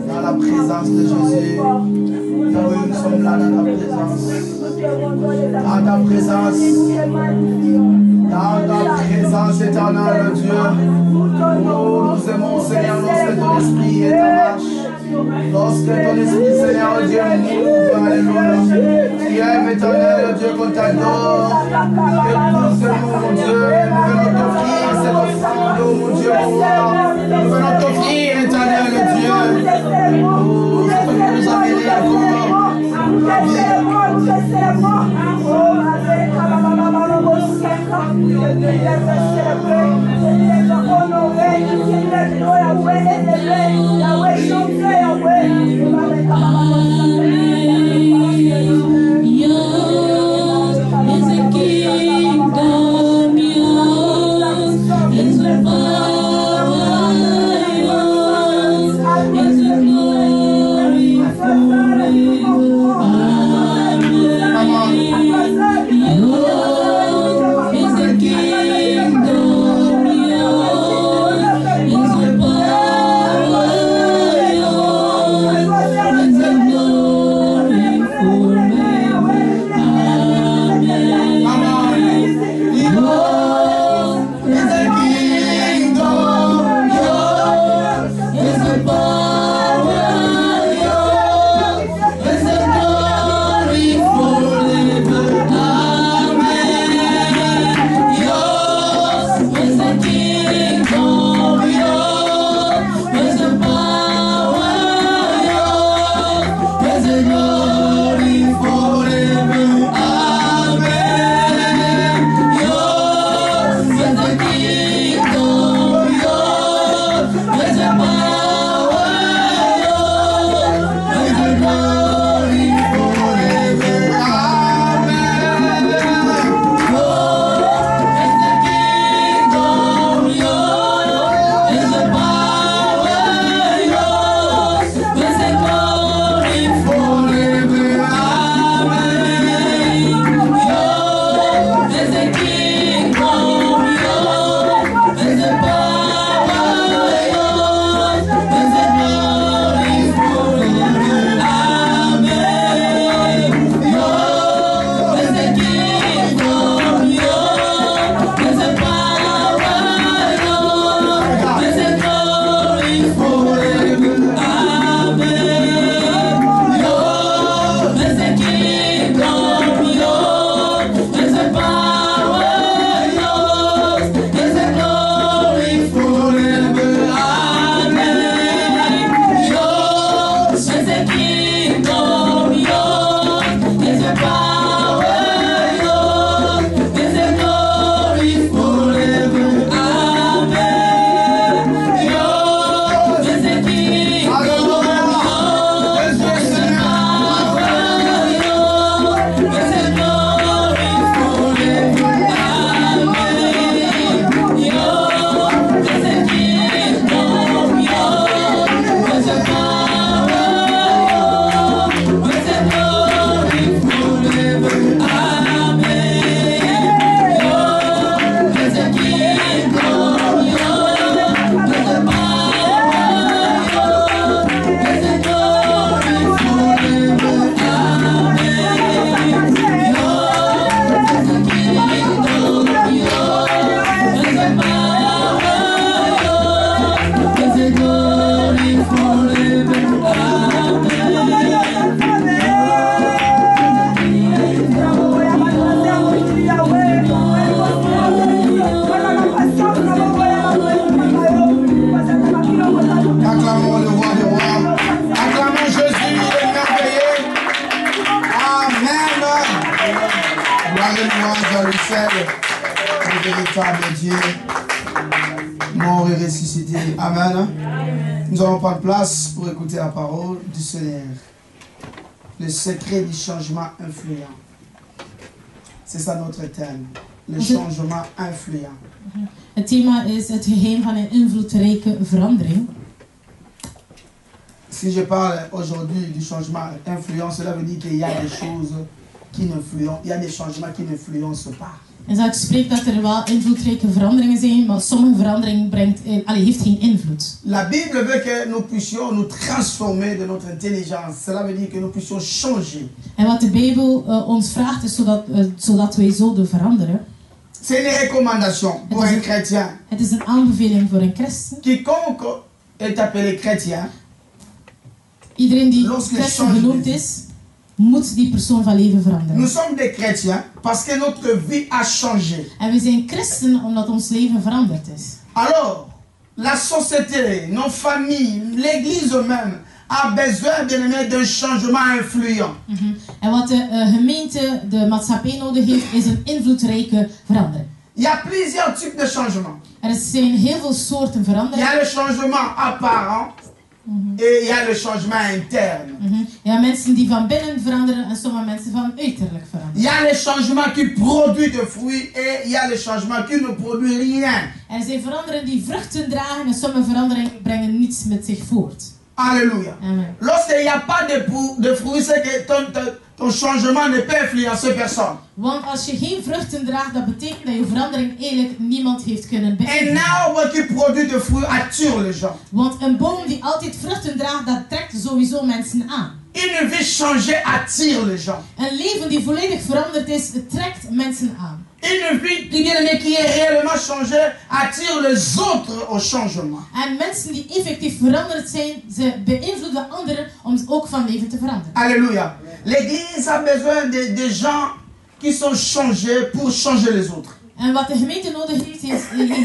Dans la présence de Jésus, Yahweh, nous sommes là dans ta présence. Dans ta présence, éternel Dieu. Oh, nous aimons, Seigneur, lorsque ton esprit est en marche. Lorsque ton esprit, Seigneur Dieu, m'ouvre, alléluia. Tu aimes, éternel Dieu, qu'on t'adore. Épouse-nous, mon Dieu. Nous venons t'offrir cette offrande, oh mon Dieu, pour moi. Nous venons t'offrir, éternel Dieu. Oh, c'est toi qui nous as bénis encore. Le véritable Dieu, mort et ressuscité. Amen. Nous allons prendre place pour écouter la parole du Seigneur. Le secret du changement influent. C'est ça notre thème. Le changement influent. Het thema is het geheim van een invloedrijke verandering. Si je parle aujourd'hui du changement influence, cela veut dire qu'il y a des choses qui n'influencent, il y a des changements qui n'influencent pas. En zo ik spreek dat er wel invloedrijke veranderingen zijn, maar sommige veranderingen heeft geen invloed. La Bible veut que nous puissions nous transformer de notre intelligence. Cela veut dire que nous puissions changer. En wat de Bijbel ons vraagt is zodat wij zouden veranderen. C'est une recommandation pour un chrétien. Het is een aanbeveling voor een christen. Quiconque est appelé chrétien, Iedereen die christen genoemd is, moet die persoon van leven veranderen. Nous sommes des chrétiens parce que notre vie a changé. En we zijn christen omdat ons leven veranderd is. Alors, la société, nos familles, l'église même a besoin d'un changement influent. En wat de gemeente, de maatschappij nodig heeft, is een invloedrijke verandering. Il y a plusieurs types de changements. Er zijn heel veel soorten Il y veranderingen. a le changement apparent et il y a le changement interne. Ja, mensen die van binnen veranderen en sommige mensen van uiterlijk veranderen. Il y a le changement qui produit des fruits et il y a le changement qui ne produit rien. Er zijn veranderingen die vruchten dragen en sommige veranderingen brengen niets met zich voort. Alléluia. Amen. Lorsqu'il n'y a pas de fruits, c'est que ton changement ne peut influencer personne. Want als je geen vruchten draagt, dat betekent dat je verandering eigenlijk niemand heeft kunnen Un beïnvloeden. arbre qui produit des fruits attire les gens. Want een boom die altijd vruchten draagt, dat trekt sowieso mensen aan. Une vie changée attire les gens. Een leven die volledig veranderd is, trekt mensen aan. Une vie qui est réellement changée attire les autres au changement. En mensen die effectief veranderd zijn, ze beïnvloeden anderen om ook van leven te veranderen. Alléluia. L'église a besoin de gens qui sont changés pour changer les autres. En wat de gemeente nodig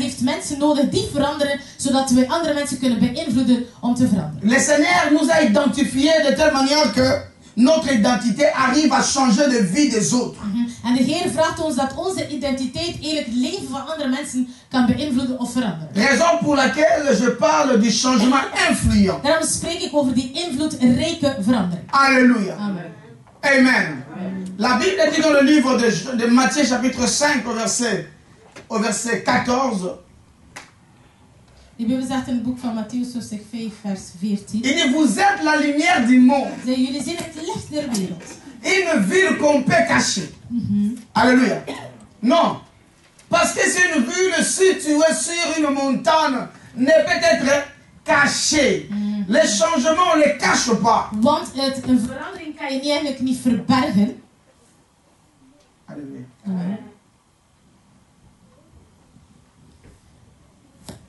heeft mensen nodig die veranderen, zodat we andere mensen kunnen beïnvloeden om te veranderen. Le Seigneur nous a identifiés de telle manière que notre identité arrive à changer de vie des autres. En de Heer vraagt ons dat onze identiteit eigenlijk het leven van andere mensen kan beïnvloeden of veranderen. Raison pour laquelle je parle du changement influent. Daarom spreek ik over die invloedrijke verandering. Alléluia. Amen. Amen. La Bible dit dans le livre de Matthieu chapitre 5 au verset 14. De Bijbel zegt in het boek van Matthäus hoofdstuk 5 vers 14. Il dit, vous êtes la lumière du monde. Jullie zijn het licht der wereld. Une ville qu'on peut cacher. Alléluia. Non. Parce que c'est une ville située sur une montagne ne peut être cachée. Les changements, on ne les cache pas. Want een verandering kan je eigenlijk niet verbergen. Alléluia. Amen.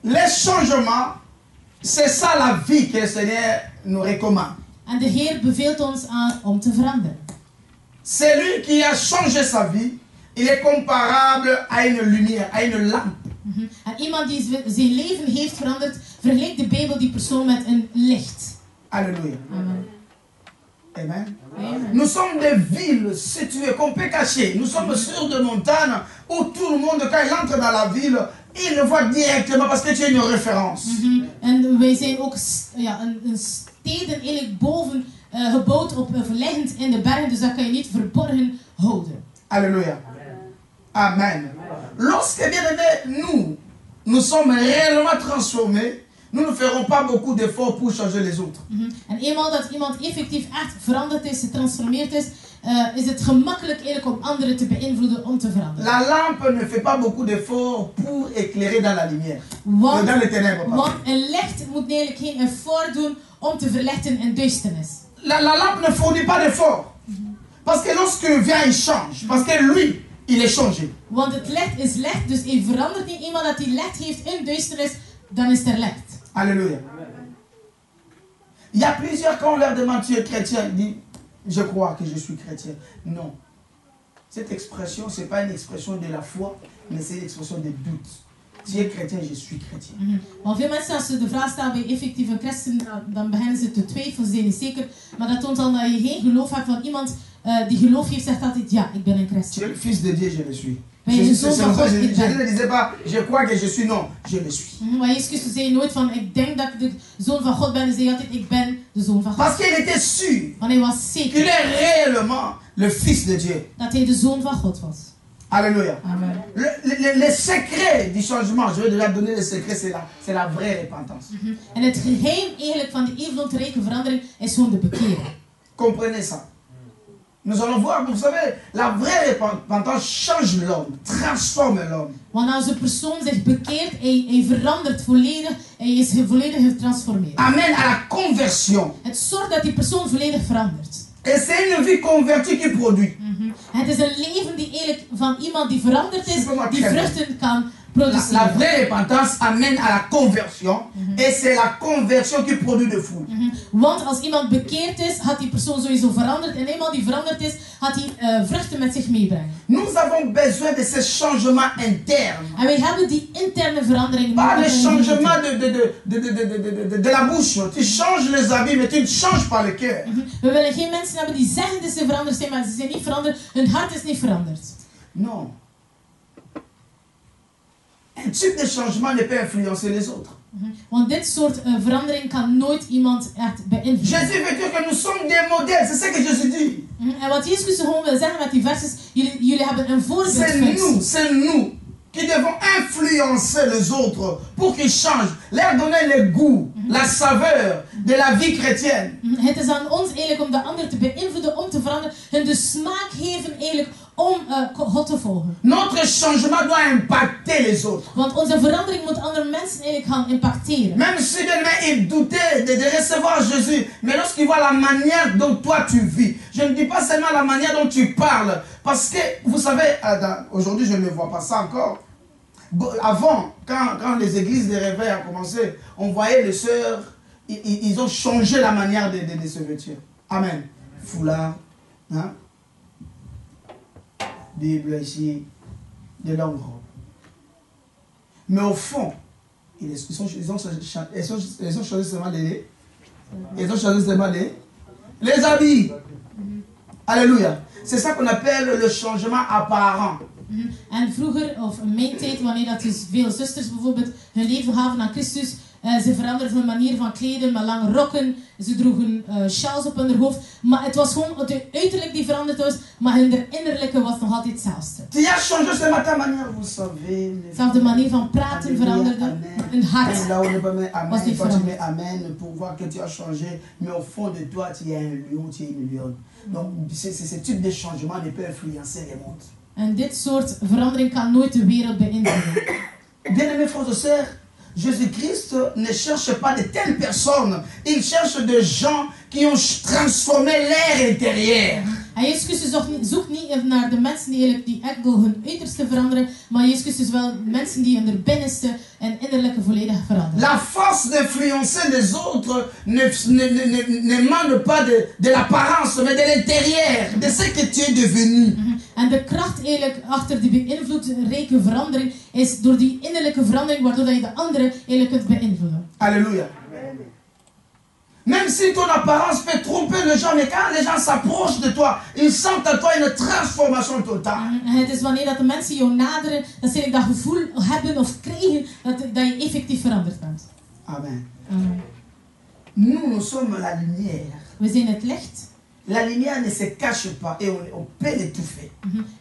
Les changements, c'est ça la vie que le Seigneur nous recommande. En de Heer beveelt ons aan om te veranderen. Celui qui a changé sa vie, il est comparable à une lumière, à une lampe. En iemand die zijn leven heeft veranderd, vergelijkt de Bijbel die persoon met een licht. Alléluia. Amen. Amen. Amen. Nous sommes des villes situées qu'on peut cacher. Nous sommes sur des montagnes où tout le monde, quand il entre dans la ville, il le voit directement parce que tu es une référence. En wij zijn ook een steden eigenlijk boven gebouwd op verliggend in de bergen, dus dat kan je niet verborgen houden. Alléluia. Amen. Lorsque, bien aimé, nous sommes réellement transformés, nous ne ferons pas beaucoup d'efforts pour changer les autres. En eenmaal dat iemand effectief echt veranderd is, getransformeerd is, is het gemakkelijk eigenlijk om anderen te beïnvloeden om te veranderen. La lampe ne fait pas beaucoup d'efforts pour éclairer dans la lumière. Dans les ténèbres. Want een licht moet eigenlijk geen effort doen om te verlichten in duisternis. La lampe ne fournit pas d'efforts. Parce que lorsque vient, il change. Parce que lui, il est changé. Want het licht is licht, dus hij verandert niet. Eenmaal dat hij licht heeft in duisternis, dan is er licht. Alléluia. Il y a plusieurs, quand on leur demande tu es chrétien, ils disent je crois que je suis chrétien. Non. Cette expression, ce n'est pas une expression de la foi, mais c'est une expression de doute. Tu es chrétien, je suis chrétien. Maar veel mensen, als ze de vraag stellen, ben je effectief een christen, dan beginnen ze te twijfelen, ze zijn niet zeker. Maar dat toont al dat je geen geloof hebt van iemand die geloof heeft, zegt altijd ja, ik ben een christen. Tu es le fils de Dieu, je le suis. Ben je de zoon van God, Je ik ben. ne disais pas je crois que je suis, non, je le suis. Maar Jezus zei nooit van ik denk dat ik de zoon van God ben, hij zei altijd ik ben de zoon van God. Parce qu'il était sûr Want hij was qu'il zeker est réellement le fils de Dieu. dat hij de zoon van God was. Alléluia. Amen. Le secret du changement, je vais déjà donner le secret, c'est la vraie repentance. En het geheim eigenlijk van die eeuwigrijke verandering is gewoon de bekering. Comprenez ça. Nous allons voir, vous savez, la vraie repentance change l'homme, transforme l'homme. Want als een persoon zich bekeert, hij verandert volledig, hij is volledig getransformeerd. Amène à la conversion. Het zorgt dat die persoon volledig verandert. Et c'est une vie convertie qui produit. Het is een leven die eigenlijk van iemand die veranderd is, die vruchten kan La produceren. vraie repentance amène à la conversion. Et c'est la conversion qui produit de fruits. Want als iemand bekeerd is, had die persoon sowieso veranderd. En eenmaal die veranderd is, had hij vruchten met zich meebrengen. Nous avons besoin de ces changements internes. En wij hebben die interne veranderingen Pas le nodig. changement de la bouche. Tu changes les habits, mais tu ne changes pas le cœur. We willen geen mensen hebben die zeggen dat ze veranderd zijn, maar ze zijn niet veranderd. Hun hart is niet veranderd. Non. Un type de changement ne peut influencer les autres. Want dit soort verandering kan nooit iemand echt beïnvloeden. Jésus veut dire que nous sommes des modèles. C'est ce que Jésus dit. En wat Jezus gewoon wil zeggen met die vers is, jullie hebben een voorbeeldfunctie. C'est nous qui devons influencer les autres pour qu'ils changent. Leur donner le goût, la saveur de la vie chrétienne. Het is aan ons eigenlijk om de ander te beïnvloeden, om te veranderen. Hun de smaak geven eigenlijk om God te volgen. Notre changement doit impacter les autres. Want onze verandering moet andere mensen eigenlijk gaan impacteren. Même si demain ils doutaient de recevoir Jésus, mais lorsqu'ils voient la manière dont toi tu vis, je ne dis pas seulement la manière dont tu parles, parce que vous savez, aujourd'hui je ne vois pas ça encore. Avant, quand les églises de réveil ont commencé, on voyait les sœurs, ils ont changé la manière de se vêtir. Amen. Foulard, hein? Bible ici, de longues robes. Mais au fond, ils ont changé seulement les habits. Alléluia. C'est ça qu'on appelle le changement apparent. En vroeger, of in mijn tijd, wanneer dat dus veel zusters bijvoorbeeld hun leven gaven aan Christus, ze veranderden hun manier van kleden met lange rokken, ze droegen sjaals op hun hoofd, maar het was gewoon het uiterlijk die veranderd was, maar hun innerlijke was nog altijd hetzelfde. Tu as changé ce matin manière, vous savez. Zelfs de manier van praten veranderde, hun hart was niet veranderd. Amen, pour voir que tu as changé, mais au fond de toi, tu es un lion, tu es une lionne. Donc, ce type de changement ne peut influencer le monde. En dit soort verandering kan nooit de wereld beïnvloeden. Bien-aimés frères et sœurs, Jésus-Christ ne cherche pas de telles personnes. Il cherche des gens qui ont transformé l'air intérieur. En Jezus Christus zoekt niet naar de mensen die enkel hun uiterste veranderen, maar Jezus Christus wel mensen die hun binnenste en innerlijke volledig veranderen. La force d'influencer les autres ne manque pas de l'apparence, mais de l'intérieur, de ce que tu es devenu. En de kracht eigenlijk achter die beïnvloedrijke verandering is door die innerlijke verandering, waardoor je de anderen eigenlijk kunt beïnvloeden. Alléluia. Même si ton apparence peut tromper les gens, mais quand les gens s'approchent de toi, ils sentent à toi une transformation totale. Het is wanneer dat de mensen jou naderen, dat ze dat gevoel hebben of krijgen dat je effectief veranderd bent. Amen. Amen. Nous sommes la lumière. We zijn het licht. La lumière ne se cache pas et on peut l'étouffer.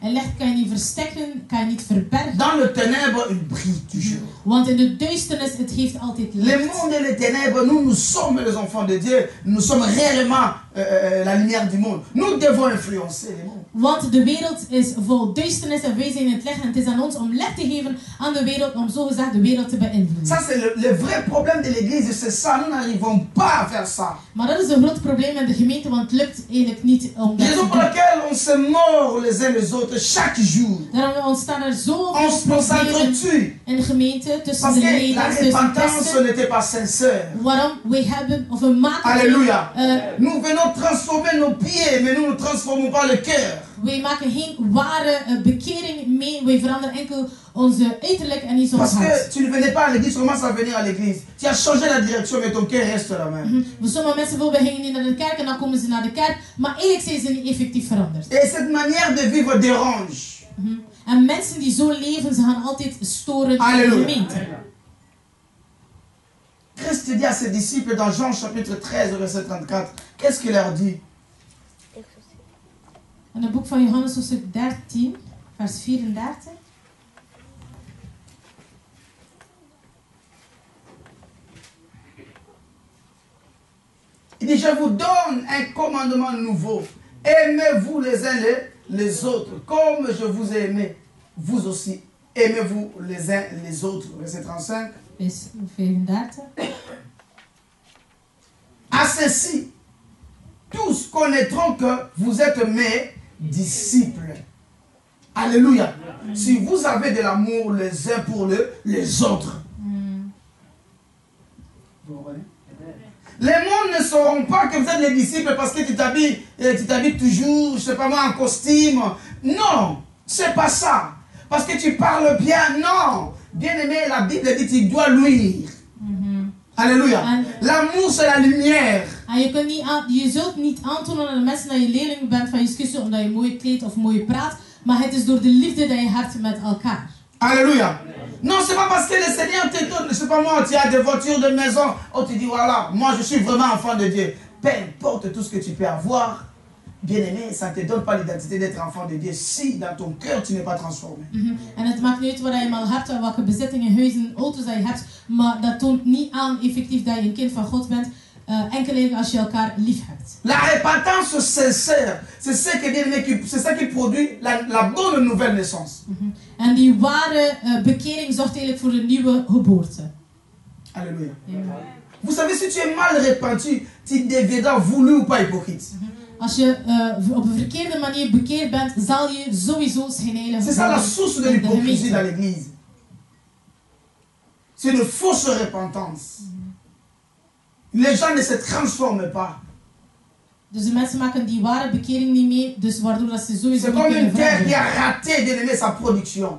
En licht kan je niet verstekken, kan je niet verbergen. Dans le ténèbre, il brille toujours. Want in de duisternis, het geeft altijd Le licht. monde et les ténèbres, nous sommes les enfants de Dieu. Nous sommes réellement la lumière du monde. Nous devons influencer le monde. Want de wereld is vol duisternis en wij zijn het licht. En het is aan ons om licht te geven aan de wereld, om zogezegd de wereld te beïnvloeden. Ça, c'est le vrai problème de l'église. C'est ça, nous n'arrivons pas à faire ça. Maar dat is een groot probleem in de gemeente, want het lukt eigenlijk niet om dat te Raison pour doen. laquelle on se mord les uns les autres chaque jour. Daarom ontstaan er On zoveel problemen s'entretue. in de gemeente tussen Parce de que la leiders, tussen de repentance christen. n'était pas sincère. Waarom? Wij hebben, of we maken... Alléluia. Nous venons transformer nos pieds, mais nous ne transformons pas le cœur. Wij maken geen ware bekering mee. Wij veranderen enkel onze uiterlijk en niet ons Parce que hart. tu ne venais pas à l'église, tu commences à venir à l'église. Tu as changé la direction, mais ton cœur reste la même. Voor sommige mensen bijvoorbeeld gingen niet naar de kerk en dan komen ze naar de kerk. Maar eigenlijk zijn ze niet effectief veranderd. Et cette manière de vivre dérange. En mensen die zo leven, ze gaan altijd storen in de Alléluia. gemeente. Christ dit à ses disciples dans Jean chapitre 13, verset 34. Qu'est-ce qu'il leur dit? In het boek van Johannes hoofdstuk 13. vers 34. Il dit, je vous donne un commandement nouveau. Aimez-vous les uns les autres. Comme je vous ai aimé, vous aussi. Aimez-vous les uns les autres. Verset 35. Vers 34. À ceci, tous connaîtront que vous êtes mes disciples. Alléluia. Si vous avez de l'amour les uns pour les autres. Vous comprenez? Les mondes ne sauront pas que vous êtes les disciples parce que tu t'habilles toujours, je ne sais pas moi, en costume. Non, c'est pas ça. Parce que tu parles bien, non. Bien aimé, la Bible dit tu dois luire. Alléluia. L'amour, c'est la lumière. Je zult niet aantonen aan de mensen dat je leerling bent van Jezus omdat je mooi kleedt of mooi praat. Maar het is door de liefde dat je hebt met elkaar. Alléluia. Non, c'est pas parce que le Seigneur te donne, je sais pas moi, tu as des voitures, des maisons. Oh, tu dis voilà, moi je suis vraiment enfant de Dieu. Peu importe tout ce que tu peux avoir, bien aimé, ça ne te donne pas l'identité d'être enfant de Dieu si dans ton cœur tu n'es pas transformé. En het maakt niet uit wat je al hebt, en welke bezittingen, huizen, auto's dat je hebt, maar dat toont niet aan effectief dat je een kind van God bent. Enkel als je elkaar lief hebt. La repentance sincère, c'est ça qui produit la bonne nouvelle naissance. En die ware bekering zorgt eigenlijk voor een nieuwe geboorte. Alléluia. Vous savez, si tu es mal repenti, tu deviendras voulu ou pas hypocrite. Als je op een verkeerde manier bekeerd bent, zal je sowieso schijnheilig worden. C'est ça la source de l'hypocrisie dans l'église. C'est une fausse repentance. Les gens ne se transforment pas. Dus de mensen maken die ware bekering niet mee, dus waardoor dat ze sowieso niet kunnen veranderen. C'est comme une terre qui a raté d'aimer sa production.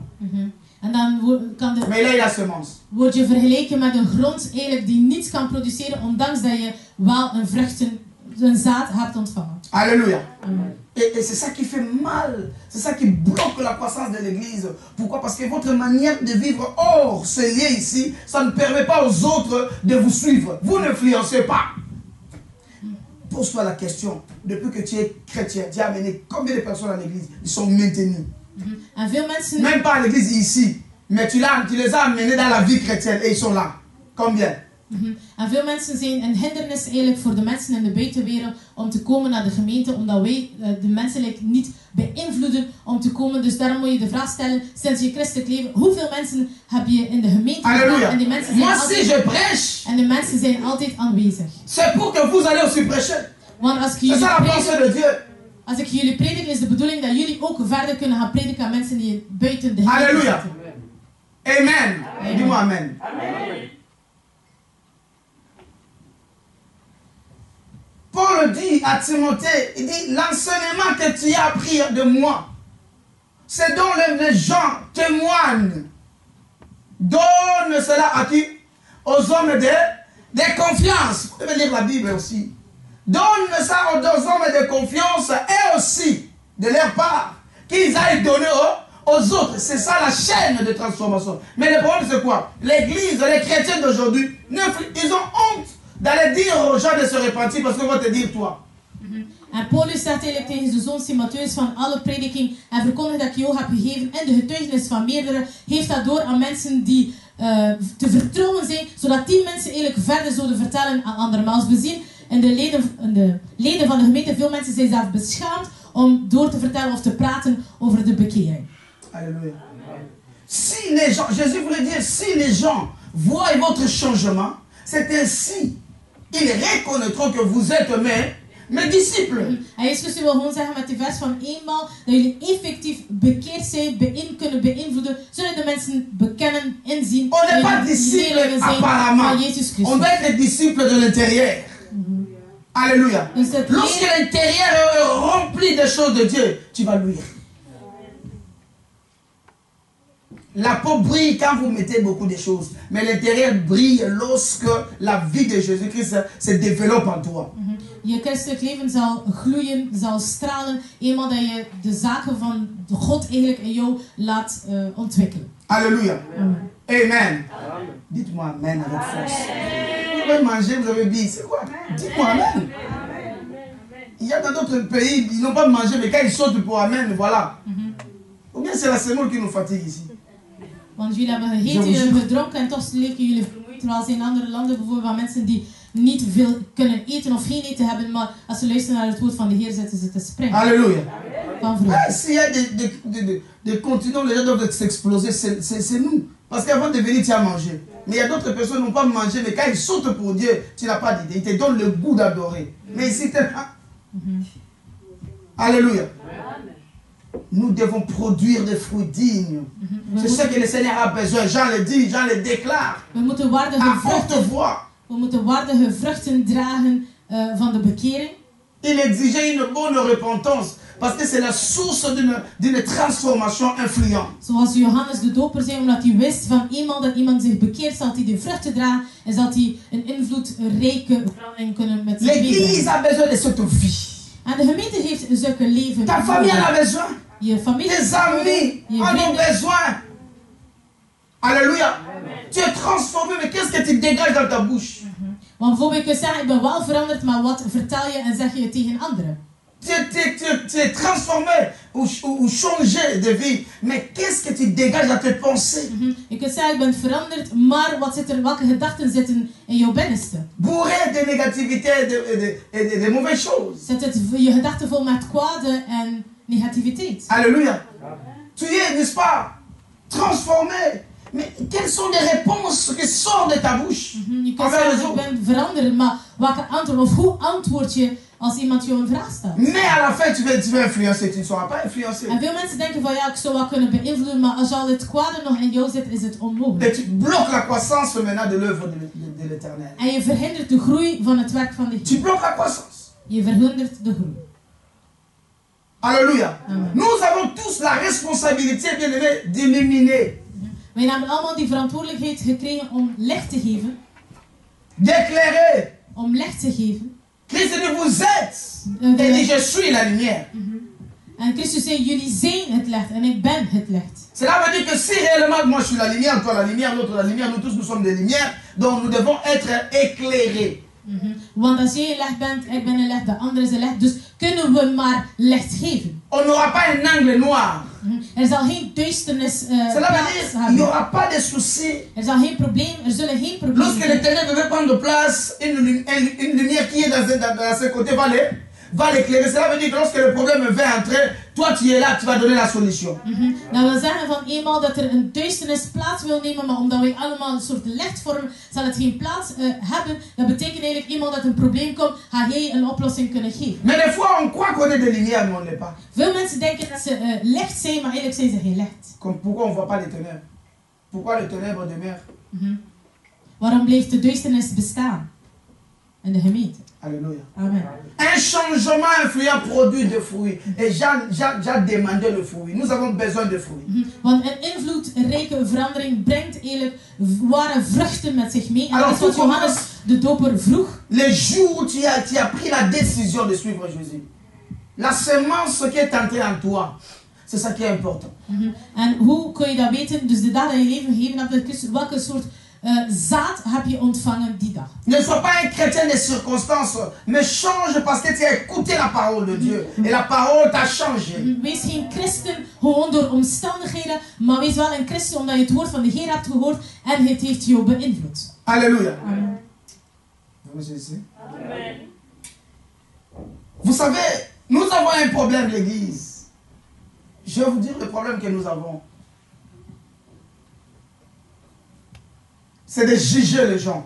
En dan kan mais là, il a semence. Word je vergeleken met een grond eigenlijk die niets kan produceren, ondanks dat je wel een zaad hebt ontvangen. Alléluia. Et c'est ça qui fait mal. C'est ça qui bloque la croissance de l'église. Pourquoi? Parce que votre manière de vivre hors ce lien ici, ça ne permet pas aux autres de vous suivre. Vous n'influencez pas. Pose-toi la question. Depuis que tu es chrétien, tu as amené combien de personnes à l'église? Ils sont maintenus. Même pas à l'église ici. Mais tu les as amenés dans la vie chrétienne et ils sont là. Combien? En veel mensen zijn een hindernis eigenlijk voor de mensen in de buitenwereld om te komen naar de gemeente, omdat wij de mensen niet beïnvloeden om te komen. Dus daarom moet je de vraag stellen, sinds je christelijk leven, hoeveel mensen heb je in de gemeente gedaan? En die mensen zijn altijd, de mensen zijn altijd aanwezig. C'est pour que vous allez aussi prêcher. Want als ik jullie predik, is de bedoeling dat jullie ook verder kunnen gaan prediken aan mensen die buiten de gemeente Alléluia. zitten. Amen. Dis-moi amen. Amen. Paul dit à Timothée, il dit, l'enseignement que tu as appris de moi, c'est dont les gens témoignent. Donne cela à qui? Aux hommes de confiance. Vous devez lire la Bible aussi. Donne ça aux hommes de confiance et aussi, de leur part, qu'ils aillent donner aux autres. C'est ça la chaîne de transformation. Mais le problème c'est quoi? L'église, les chrétiens d'aujourd'hui, ils ont honte d'aller dire aux gens de se repentir parce qu'on va te dire toi. En Paulus zegt eigenlijk tegen zijn zoon Timotheus van alle prediking en verkondig dat ik jou heb gegeven en de getuigenis van meerdere, geeft dat door aan mensen die te vertrouwen zijn, zodat die mensen eigenlijk verder zouden vertellen aan anderen. Maar als we zien in de leden van de gemeente, veel mensen zijn zelf beschaamd om door te vertellen of te praten over de bekering. Alléluia. Si les gens, Jésus voulait dire, si les gens voient votre changement, c'est ainsi ils reconnaîtront que vous êtes mes disciples. En Jezus wil gewoon zeggen met die vers van eenmaal dat jullie effectief bekeerd zijn, kunnen beïnvloeden, zullen de mensen bekennen, inzien. On n'est pas disciples apparemment. On doit être disciples de l'intérieur. Alléluia. Lorsque l'intérieur est rempli des choses de Dieu, tu vas luire. La peau brille quand vous mettez beaucoup de choses. Mais l'intérieur brille lorsque la vie de Jésus-Christ se développe en toi. Je christelijk leven zal gloeien, zal stralen, eenmaal dat je de zaken van God eigenlijk in jou laat ontwikkelen. Alléluia. Amen. Dites-moi amen avec force. Vous avez mangé, vous avez bu, c'est quoi? Dites-moi amen. Il y a dans d'autres pays, ils n'ont pas mangé, mais quand ils sautent pour amen, voilà. Vous bien c'est la semoule qui nous fatigue ici. Want jullie hebben gegeten, jullie hebben gedronken en toch lijken jullie vermoeid. Terwijl ze in andere landen bijvoorbeeld van mensen die niet veel kunnen eten of geen eten hebben, maar als ze luisteren naar het woord van de Heer zitten ze te springen. Alléluia. Van vroeger. S'il y a des continents où les gens doivent s'exploser, c'est nous. Parce qu'avant de venir, tu as mangé. Mais il y a d'autres personnes qui n'ont pas mangé, mais quand ils sautent pour Dieu, tu n'as pas d'idée. Ils te donnent le goût d'adorer. Mais ici, tu es là. Alléluia. Nous devons produire des fruits dignes. C'est ce que le Seigneur a besoin. Jean le dit, Jean le déclare. We moeten waardige À forte vruchten, voix. we moeten waardige vruchten dragen van de bekering. Il exigeait une bonne repentance. Parce que c'est la source d'une transformation influente. Zoals Johannes de Doper zei, omdat hij wist van iemand dat iemand zich bekeert, zal hij de vruchten dragen en zal hij een invloedrijke verandering kunnen met zich L'Église meebrengen. a besoin de cette vie. En de gemeente heeft zulke leven. Ta famille en a besoin. Je familie, Tes amis je en ont vrienden. besoin. Alléluia. Tu es transformé, mais qu'est-ce que tu dégages dans ta bouche? Want bijvoorbeeld, je kunt zeggen, ik ben wel veranderd, maar wat vertel je en zeg je tegen anderen? Tu es transformé ou changé de vie, mais qu'est-ce que tu dégages dans tes pensées? Je kunt zeggen, ik ben veranderd, maar wat zit er, welke gedachten zitten in jouw binnenste? Bourré de négativité et de mauvaises choses. Zit het je gedachten vol met kwade en negativiteit? Alléluia. Tu es, n'est-ce pas, transformé. Mais quelles sont les réponses qui sortent de ta bouche Je kunt envers les zeggen, ik autres? ben veranderd, maar welke antwoord of hoe antwoord je als iemand jou een vraag stelt? Mais à la fin, tu vas influencer. Tu ne seras pas influencé. En veel mensen denken van ja, ik zou wel kunnen beïnvloeden, maar als al het kwade nog in jou zit, is het Et onmogelijk. tu bloques la croissance maintenant de l'œuvre de l'Éternel. En je verhindert de groei van het werk van de Tu Heer. bloques la croissance. Je verhindert de groei. Alléluia. Amen. Nous avons tous la responsabilité, bien aimé, d'illuminer, Wij hebben allemaal die verantwoordelijkheid gekregen om licht te geven. d'éclairer. Om licht te geven. Christ dit, vous êtes. Il dit, je suis la lumière. En Christus zei, jullie zijn het licht en ik ben het licht. Cela veut dire que si réellement moi je suis la lumière, toi la lumière, l'autre la lumière, nous tous nous sommes des lumières, donc nous devons être éclairés. Want als jij een licht bent, ik ben een licht, de andere is een licht. Dus kunnen we maar licht geven. On n'aura pas un angle noir. Er zal geen duisternis Cela veut plaats dire qu'il n'y hebben. aura pas de soucis. Er zal geen probleem, er zullen geen problemen Lorsque zijn. les ténèbres veulent prendre place, une lumière qui est dans ce côté va l'éclairer. Cela veut dire que lorsque le problème va entrer, toi tu es là, tu vas donner la solution. Dat wil zeggen van eenmaal dat er een duisternis plaats wil nemen, maar omdat wij allemaal een soort licht vormen, zal het geen plaats hebben. Dat betekent eigenlijk eenmaal dat een probleem komt, ga jij een oplossing kunnen geven. Mais des fois on croit qu'on est des lumières, mais on ne l'est pas. Veel mensen denken dat ze licht zijn, maar eigenlijk zijn ze geen licht. Comme pourquoi on ne voit pas les ténèbres? Pourquoi les ténèbres demeurent? Waarom blijft de duisternis bestaan in de gemeente? Alléluia. Amen. Un changement influent produit de fruits. Et Jean demandé le fruit. Nous avons besoin de fruits. Want een invloedrijke verandering brengt eigenlijk ware vruchten met zich mee. En dat is wat Alors, Johannes de Doper vroeg. Les jours où tu as pris la décision de suivre Jésus, la semence qui est entrée en toi, c'est ça qui est important. En hoe kun je dat weten? Dus de dag dat je leven gegeven hebt, met Christus, welke soort zaad heb je ontvangen die dag? Ne sois pas un chrétien des circonstances, mais change parce que tu as écouté la parole de Dieu. Et la parole t'a changé. Wees geen christen gewoon door omstandigheden, maar wees wel een christen omdat je het woord van de Heer hebt gehoord en het heeft jou beïnvloed. Alléluia. Amen. Vous savez, nous avons un problème, l'Église. Je vais vous dire le problème que nous avons. C'est de juger les gens.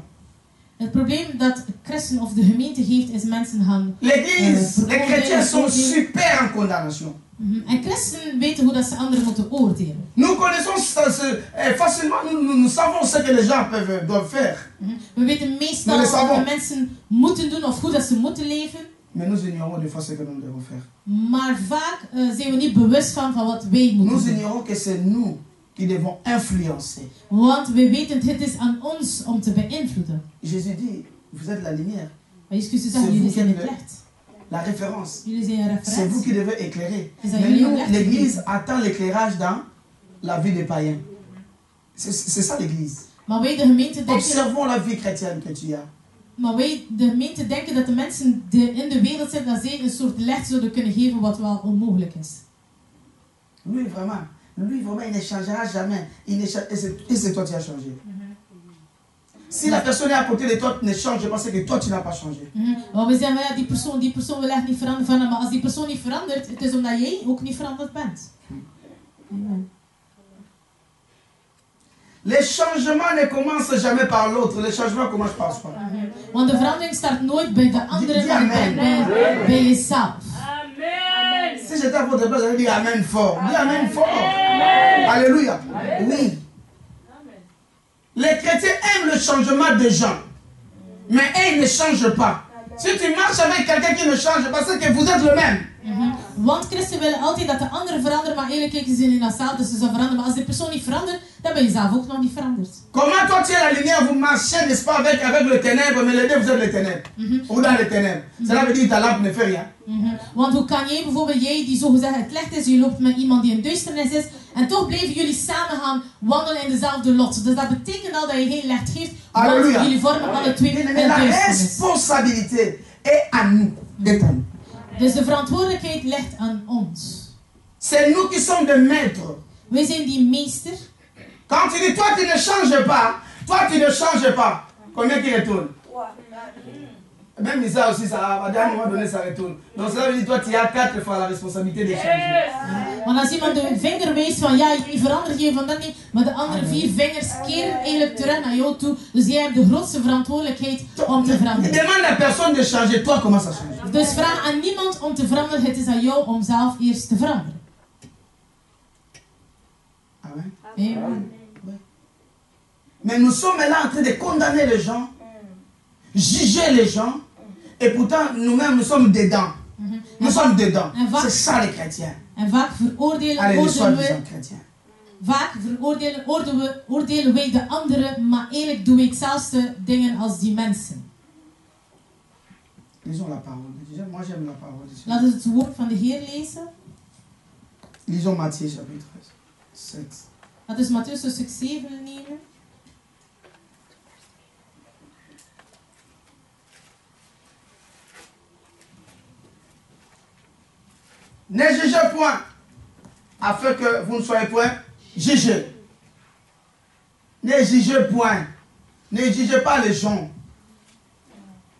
Het probleem dat christen of de gemeente heeft is mensen gaan. L'Église, les chrétiens sont super en condamnation. En christenen weten hoe dat ze anderen moeten oordelen. Nous connaissons facilement, nous savons ce que les gens doivent faire. We weten meestal wat de mensen moeten doen of hoe dat ze moeten leven. Mais nous ignorons des fois ce que nous devons faire. Maar vaak zijn we niet bewust van wat wij moeten Nous doen. ignorons que c'est nous qui devons influencer. Want we weten het is aan ons om te beïnvloeden. Jésus dit, vous êtes la lumière, Maar Jezus zegt, jullie zijn het licht. la référence. Jullie zijn een C'est vous qui referentie. devez éclairer. C'est ça, Mais il y a nous, l'air l'Église de- attend l'éclairage dans la vie des païens. C'est ça l'Église. Maar wij de gemeente denken, Observons la vie chrétienne que tu as. maar wij de gemeente denken dat de mensen die in de wereld zitten, dat zij een soort licht zouden kunnen geven wat wel onmogelijk is. Oui, vraiment. lui vraiment il ne changera jamais. Et c'est toi qui as changé. Si la personne est à côté de toi ne change pas, c'est que toi tu n'as pas changé. We zeggen, ja, die persoon wil echt niet veranderen. Maar als die persoon niet verandert, het is omdat jij ook niet veranderd bent. Les changements ne commencent jamais par l'autre. Les changements commencent par soi. Want de verandering start nooit bij de andere, maar bij jezelf. Amen. Si j'étais à votre place, j'allais dire Amen fort. Dis Amen fort. Amen. Alléluia. Oui. Les chrétiens aiment le changement des gens. Mais ils ne changent pas. Si tu marches avec quelqu'un qui ne change pas, c'est que vous êtes le même. Want christen willen altijd dat de anderen veranderen, maar eerlijk kijken ze in onszelf, dus ze zullen veranderen. Maar als die persoon niet verandert, dan ben je zelf ook nog niet veranderd. Comment toi tu es la lumière, vous marchez, n'est-ce pas, avec le ténèbre, mais les deux vous êtes les ténèbres. Ou dans les ténèbres. Cela veut dire que ta lampe ne fait rien. Want hoe kan jij bijvoorbeeld, jij die zogezegd het licht is, je loopt met iemand die in duisternis is, en toch blijven jullie samen gaan wandelen in dezelfde lot. Dus dat betekent al dat je geen licht geeft, want jullie vormen alle twee een duisternis. La responsabilité est à nous, est à nous. Dus de verantwoordelijkheid ligt aan ons. C'est nous qui sommes des maîtres. Wij zijn die meester. Quand tu dis toi tu ne changes pas, toi tu ne changes pas, combien qui retourne? Même ça aussi, ça, à un moment donné, ça retourne. Donc cela veut dire toi tu as 4 fois la responsabilité de changer. Want als iemand de vinger wijst van ja, je verandert je van dat niet, maar de andere 4 vingers keren eigenlijk terug naar jou toe. Dus jij hebt de grootste verantwoordelijkheid om te veranderen. Demande à personne de changer, toi comment ça change. Dus vraag aan niemand om te veranderen, het is aan jou om zelf eerst te veranderen. Amen. Amen. Mais nous sommes là en train de condamner les gens, juger les gens, et pourtant nous-mêmes nous sommes dedans. Nous sommes dedans. C'est ça les chrétiens. En vaak veroordelen wij de anderen, maar eigenlijk doen wij hetzelfde dingen als die mensen. Lisons la parole. Moi j'aime la parole. Laten we het woord van de Heer lezen. Lisons Matthieu chapitre 7. Laten we Mattheüs hoofdstuk 7 nemen. Ne jugez point, afin que vous ne soyez point jugés. Ne jugez point. Ne jugez pas les gens.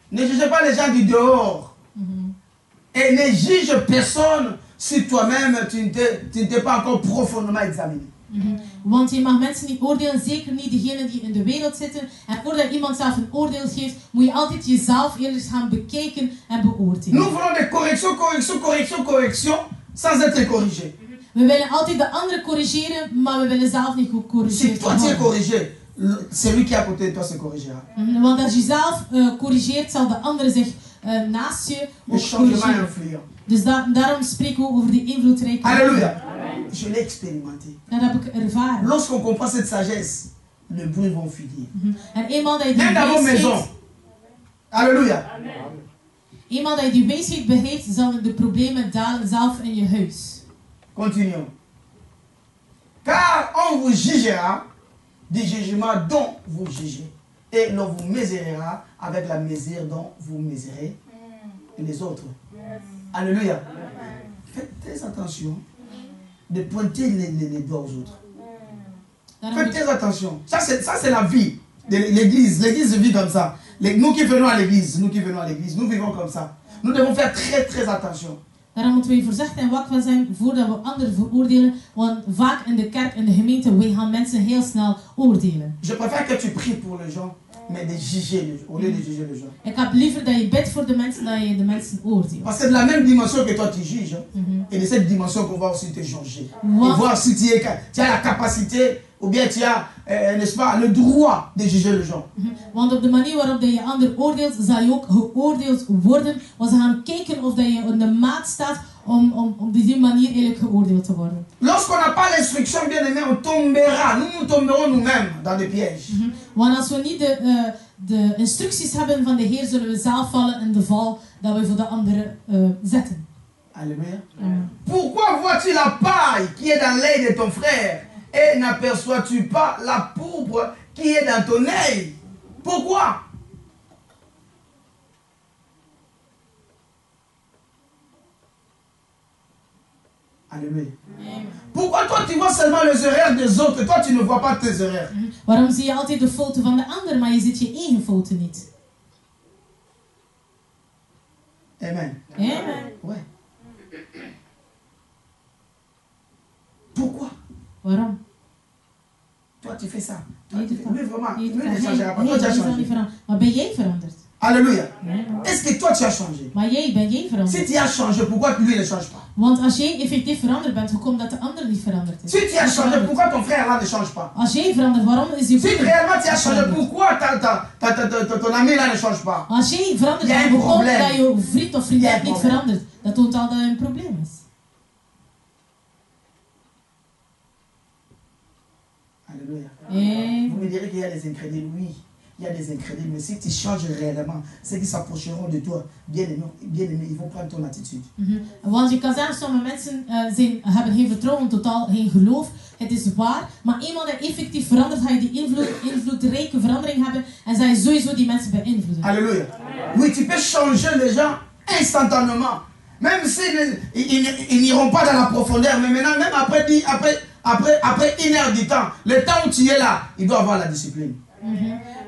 Ne jugez pas les gens du dehors. Et ne juge personne si toi-même tu ne t'es pas encore profondément examiné. Want je mag mensen niet oordelen, zeker niet degenen die in de wereld zitten. En voordat iemand zelf een oordeel geeft, moet je altijd jezelf eerst gaan bekijken en beoordelen. Nous voulons des corrections, corrections, corrections, corrections, sans être corrigés. We willen altijd de anderen corrigeren, maar we willen zelf niet gecorrigeerd worden. Si toi tu es corrigé, celui qui est à côté de toi se corrigera. Want als je zelf corrigeert, zal de ander zich naast je ook corrigeren. Dus daarom spreken we over die invloedrijke. Alléluia. Je l'ai expérimenté. Dat heb ik ervaren. Lorsqu'on comprend cette sagesse, les bruits vont finir. En eenmaal dat je die même dans vos maisons. Alléluia. Eenmaal dat je die wijsheid begrijpt, zullen de problemen dalen zelf in je huis. Continuons. Car on vous jugera du jugement dont vous jugez, et l'on vous mesurera avec la mesure dont vous mesurez les autres. Alléluia. Faites très attention de pointer les doigts aux autres. Faites très attention. Ça c'est la vie de l'église. L'église vit comme ça. Nous qui venons à l'église, nous vivons comme ça. Nous devons faire très très attention. Daarom moeten we voorzichtig en wakker zijn voordat we anderen veroordelen. Want vaak in de kerk, in de gemeente, wij gaan mensen heel snel oordelen. Je préfère que tu pries pour les gens, mais de juger au lieu de juger les gens. Ik heb liever dat je bidt voor de mensen dan je de mensen oordeelt. Parce que c'est de la même dimension que toi tu juges. Et de cette dimension qu'on va aussi te juger. Et voir si tu as la capacité ou bien tu as, n'est-ce pas, le droit de juger les gens. Want op de manier waarop dat je ander oordeelt, zal je ook geoordeeld worden. Want ze gaan kijken of dat je in de maat staat om op die manier eigenlijk geoordeeld te worden. Lorsqu'on n'a pas l'instruction, bien aimé, on tombera. Nous tomberons nous-mêmes dans des pièges. Want als we niet de instructies hebben van de Heer, zullen we zelf vallen in de val dat we voor de anderen zetten. Alléluia. Pourquoi vois-tu la paille qui est dans l'œil de ton frère et n'aperçois-tu pas la pourpre qui est dans ton œil? Pourquoi? Alléluia. Pourquoi toi tu vois seulement les erreurs des autres et toi tu ne vois pas tes erreurs? Waarom zie je altijd de fouten van de ander, maar je ziet je eigen fouten niet? Amen. Amen. Ouais. Pourquoi? Waarom? Toi tu fais ça. Toi, Je tu doet fais... dat. Lui vraiment, Je lui doet dat. ne changera pas. Hij Toi tu as zal changé. niet veranderen. Maar ben jij veranderd? Alléluia. Amen. Est-ce que toi tu as changé? Maar ben jij Si veranderd? tu as changé, pourquoi lui ne change pas? Want als jij effectief veranderd bent, hoe komt dat de ander niet veranderd is? Si tu as changé, pourquoi ton frère là ne change pas? Als jij verandert, waarom is je Si broer réellement tu as changé, veranderd? pourquoi ton ami là ne change pas? Als jij verandert, Jij dan een begon probleem. dat je vriend of vriendin Jij een niet probleem. verandert. Dat toont al dat er een probleem is. Alléluia. En Vous me direz qu'il y a des incrédules. Oui, il y a des incrédules. Mais si tu changes réellement, ceux qui s'approcheront de toi, bien aimé, ils vont prendre ton attitude. Want je kan zeggen, sommige mensen hebben geen vertrouwen, totaal geen geloof. Het is waar. Maar eenmaal dat effectief verandert, ga je die invloedrijke verandering hebben. En zal je sowieso die mensen beïnvloeden. Alléluia. Oui, tu peux changer les gens instantanément. Même s'ils n'iront pas dans la profondeur. Mais maintenant, même après 1 heure du temps, le temps où tu es là, il doit avoir la discipline.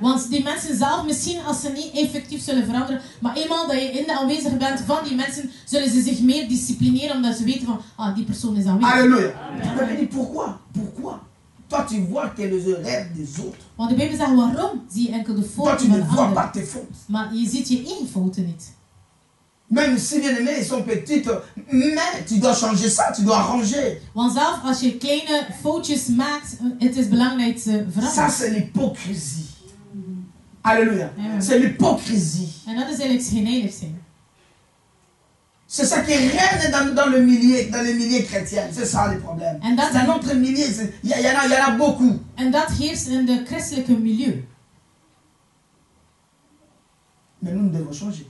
Want die mensen zelf, misschien als ze niet effectief zullen veranderen, maar eenmaal dat je in de aanwezig bent van die mensen, zullen ze zich meer disciplineren omdat ze weten van, die persoon is aanwezig. Alléluia. Tu me dis pourquoi? Pourquoi? Toi tu vois que les erreurs des autres. Want de Bijbel zegt, waarom zie je enkel de Toi fouten tu van ne de vois ander? pas tes fautes. Maar je ziet je eigen fouten niet. Même si bien aimés, ils sont petites, mais tu dois changer ça, tu dois arranger. Want zelf als je kleine foutjes maakt, het is belangrijk te Ça veranderen. c'est l'hypocrisie. Alléluia. Amen. C'est l'hypocrisie. En dat is eigenlijk geen heilig zijn. C'est ça qui règne dans le milieu chrétien. C'est ça le problème. En dat, Dans notre milieu, il y en a beaucoup. en dat heerst in de christelijke milieu. Mais nous devons changer.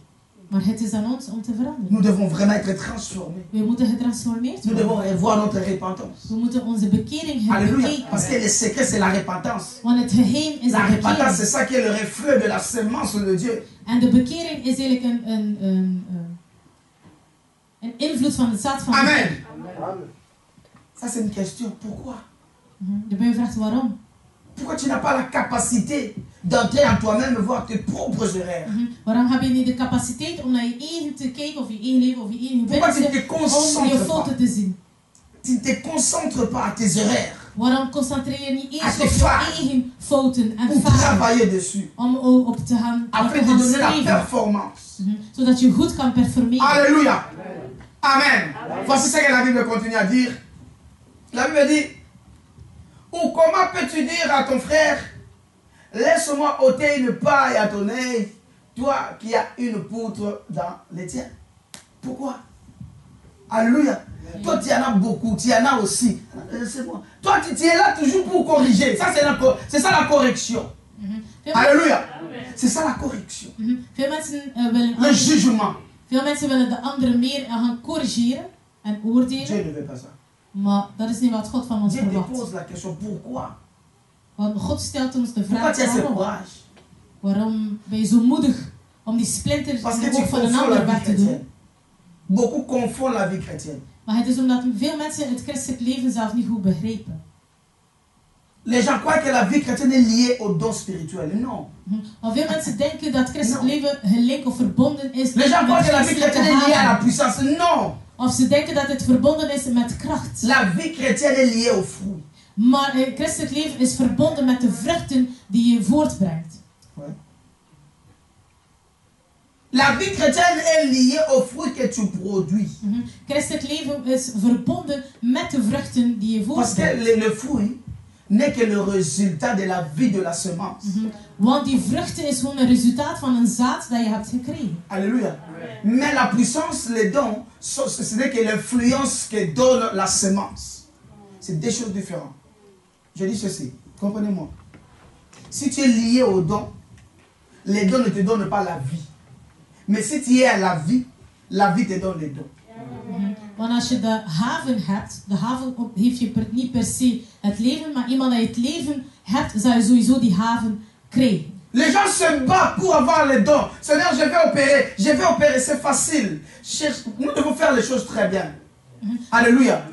Maar het is aan ons om te veranderen. Nous devons vraiment être transformés. We moeten getransformeerd Nous devons worden. revoir notre repentance. We moeten onze bekering Alléluia. Parce que herbekijken. le secret, c'est la repentance. Want het geheim is La de repentance, c'est bekering. ça qui est le reflet de la semence de Dieu. En de bekering is eigenlijk een invloed van het zaad van God. Amen. Ça, c'est une question. Pourquoi? De Bijbel vraagt waarom. Pourquoi tu n'as pas la capacité d'entrer en toi-même et voir tes propres erreurs? Waarom heb je niet de capaciteit om naar je eigen te kijken, of je eigen leven, of je eigen Pourquoi tu ne te wensen, om je concentres pas? fouten te zien? Tu ne te concentres pas à tes erreurs Waarom concentreer je niet eerst Als je op je faalt. eigen fouten en pour falen, travailler dessus om op te gaan afin de donner la performance. zodat je goed kan performeren. Alléluia. Amen. Voici ce que la Bible continue à dire. La Bible dit, ou comment peux-tu dire à ton frère, laisse-moi ôter une paille à ton œil, toi qui as une poutre dans les tiens. Pourquoi? Alléluia. Toi, tu en as beaucoup, tu en as aussi. C'est bon. Toi, tu es là toujours pour corriger. Ça, c'est ça la correction. Alléluia. C'est ça la correction. Veel mensen willen Le jugement. Veel mensen willen de anderen meer gaan corrigeren en oordelen. Dieu ne veut pas ça. Maar dat is niet wat God van ons Dieu te verwacht. pose la question, pourquoi? Want God stelt ons de Pourquoi vraag tu as ce waarom. courage? Waarom ben je zo moedig om die splinter Parce in que de tu oog van een confonds la ander vie weg te chrétienne. doen. Beaucoup confondent la vie chrétienne. Maar het is omdat veel mensen het christelijk leven zelf niet goed begrijpen. Les gens croient que la vie chrétienne est liée au don spirituel. Non. Maar veel mensen denken dat christelijk leven gelinkt of verbonden is Les gens croient met que la vie christelijke chrétienne est liée à la gaven. puissance. Non. Of ze denken dat het verbonden is met kracht. La vie chrétienne est liée aux fruits. Maar het christelijk leven is verbonden met de vruchten die je voortbrengt. Ouais. La vie chrétienne est liée aux fruits que tu produis. Christelijk leven is verbonden met de vruchten die je Parce que voortbrengt. le fruit n'est que le résultat de la vie de la semence. Want die vruchten is gewoon een resultaat van een zaad dat je hebt gekregen. Alléluia. Mais la puissance, les dons, ce n'est que l'influence que donne la semence. C'est deux choses différentes. Je dis ceci, comprenez-moi. Si tu es lié aux dons, les dons ne te donnent pas la vie. Mais si tu es à la vie te donne les dons. Want als je de haven hebt, de haven heeft je niet per se het leven, maar eenmaal dat je het leven hebt, zal je sowieso die haven krijgen. Les gens se battent pour avoir les dons. Seigneur, je vais opérer, c'est facile. Nous devons faire les choses très bien. Alléluia.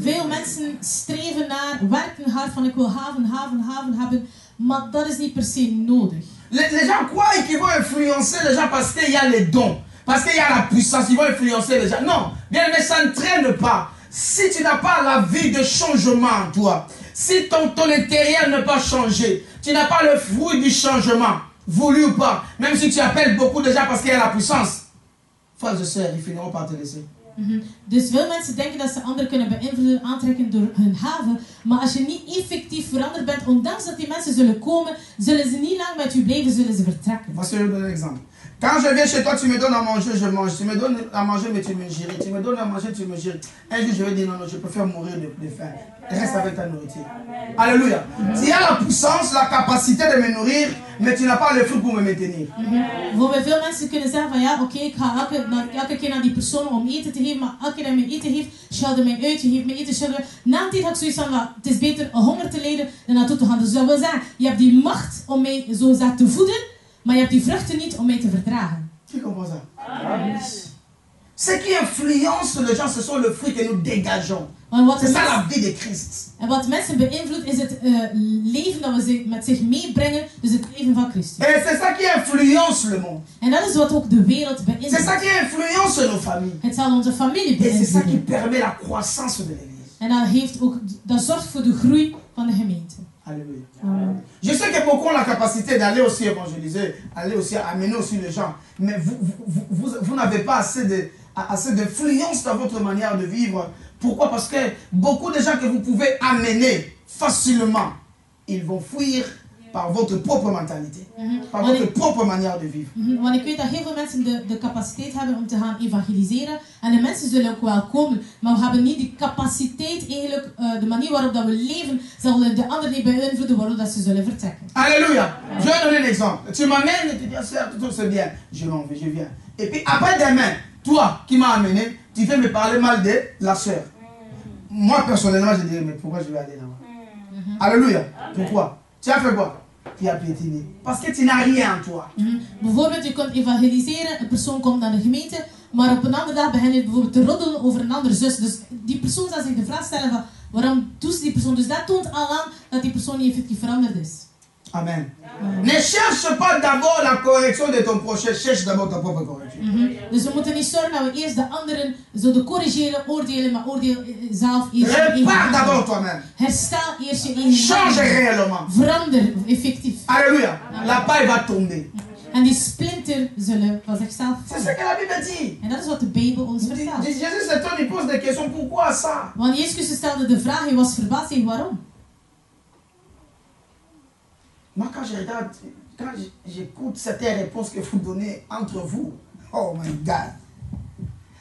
Veel mensen streven naar, werken hard van ik wil haven hebben, maar dat is niet per se nodig. Les gens croient qu'ils vont influencer les gens parce qu'il y a les dons, parce qu'il y a la puissance, ils vont influencer les gens. Non, bien aimé, ça ne traîne pas. Si tu n'as pas la vie de changement en toi, si ton intérieur n'est pas changé, tu n'as pas le fruit du changement, voulu ou pas, même si tu appelles beaucoup de gens parce qu'il y a la puissance, frères et sœurs, ils finiront par te laisser. Dus veel mensen denken dat ze anderen kunnen beïnvloeden, aantrekken door hun haven. Maar als je niet effectief veranderd bent, ondanks dat die mensen zullen komen, zullen ze niet lang met je blijven, zullen ze vertrekken. Voici un exemple. Quand je viens chez toi, tu me donnes à manger, je mange. Tu me donnes à manger, mais tu me gères. Tu me donnes à manger, tu me gères. Un jour, je vais dire non, non, je préfère mourir de faim. Reste avec ta nourriture. Alléluia. Tu as la puissance, la capacité de me nourrir, mais tu n'as pas le fruit pour me maintenir. Waarbij veel mensen kunnen zeggen van ja, oké, ik ga elke keer naar die persoon om eten te geven, maar elke keer dat hij mij eten geeft, schelde mij uit, je geeft mij eten, schelde mij. Na een tijd had ik zoiets van, het is beter honger te lijden dan naartoe te gaan. Dus dat wil zeggen, je hebt die macht om mij zo te voeden, maar je hebt die vruchten niet om mij te verdragen. Tu comprends ça? Ce qui influence les gens, ce sont les fruits que nous dégageons. C'est ça la vie de Christ. En wat mensen beïnvloedt is het leven dat we met zich meebrengen, dus het leven van Christus. Et c'est ça qui influence le monde. En dat is wat ook de wereld beïnvloedt. C'est ça qui influence nos familles. Het zal onze familie Et c'est ça qui beïnvloeden. permet la croissance de l'Église. En dat zorgt voor de groei van de gemeente. Alléluia. Je sais que beaucoup ont la capacité d'aller aussi évangéliser, aller aussi amener aussi les gens. Mais vous n'avez pas assez d'influence dans votre manière de vivre. Pourquoi? Parce que beaucoup de gens que vous pouvez amener facilement, ils vont fuir par votre propre mentalité, par votre propre manière de vivre. Want ik weet dat heel veel mensen de capaciteit hebben om te gaan evangeliseren. En de mensen zullen ook wel komen. Maar we hebben niet die capaciteit eigenlijk, de manier waarop dat we leven, zal de anderen niet beïnvloeden waardoor dat ze zullen vertrekken. Alléluia. Je vais donner un exemple. Tu m'amènes et tu dis, sœur, tout c'est bien. Je m'en vais, je viens. Et puis après demain, toi qui m'as amené, tu viens me parler mal de la sœur. Moi personnellement, je dirais, mais pourquoi je vais aller là-bas? Alléluia. Pourquoi? Tu as fait quoi? Tu as piétiné. Parce que tu n'as rien en toi. Bijvoorbeeld, je kunt evangeliseren, een persoon komt naar de gemeente, maar op een andere dag begin je bijvoorbeeld te roddelen over een andere zus. Dus die persoon zal zich de vraag stellen van, waarom doet ze die persoon? Dus dat toont al aan dat die persoon niet effectief veranderd is. Amen. Ne cherche pas d'abord la correction de ton prochain, cherche d'abord ta propre correction. Dus we moeten niet zorgen dat we eerst de anderen zullen corrigeren, oordelen, maar oordeel zelf eerst. Répare d'abord toi-même. Herstel eerst je eigen. Change réellement. Verander effectief. Alléluia. La paille va tomber. En die splinter zullen van zichzelf C'est ce que la Bible dit. En dat is wat de Bijbel ons vertelt. Jésus s'étonne, il pose des questions. Pourquoi ça? Want Jezus Christus stelde de vraag, hij was verbaasd, waarom? Moi, quand je regarde, quand j'écoute certaines réponses que vous donnez entre vous, oh my God.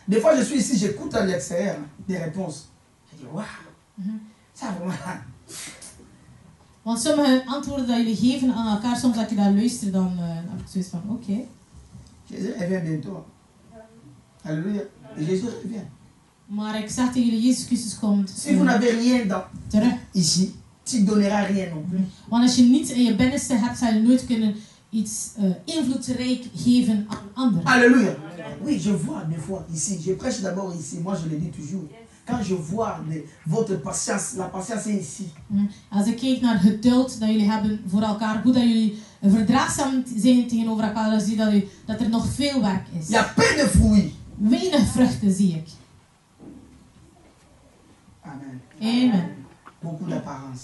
Des fois, je suis ici, j'écoute à l'extérieur des réponses. Je dis, waouh, ça vraiment. Want sommige antwoorden dat jullie geven aan elkaar, soms als je daar luistert, dan heb ik zoiets van, oké. Jésus revient bientôt. Alléluia. Jésus revient. Maar ik zeg tegen jullie, Jezus Christus komt Si vous n'avez rien terug. ici, tu ne donneras rien non plus. Want als je niets in je binnenste hebt, zal je nooit kunnen iets invloedrijk geven aan anderen. Alléluia. Oui, je vois des fois ici. Je prêche d'abord ici. Moi, je le dis toujours. Quand je vois votre patience, la patience est ici. Als ik kijk naar het geduld dat jullie hebben voor elkaar, hoe dat jullie verdraagzaam zijn tegenover elkaar, dan zie je dat er nog veel werk is. Il y a peu de fruits. Weinig vruchten zie ik. Amen. Amen. Beaucoup d'apparence.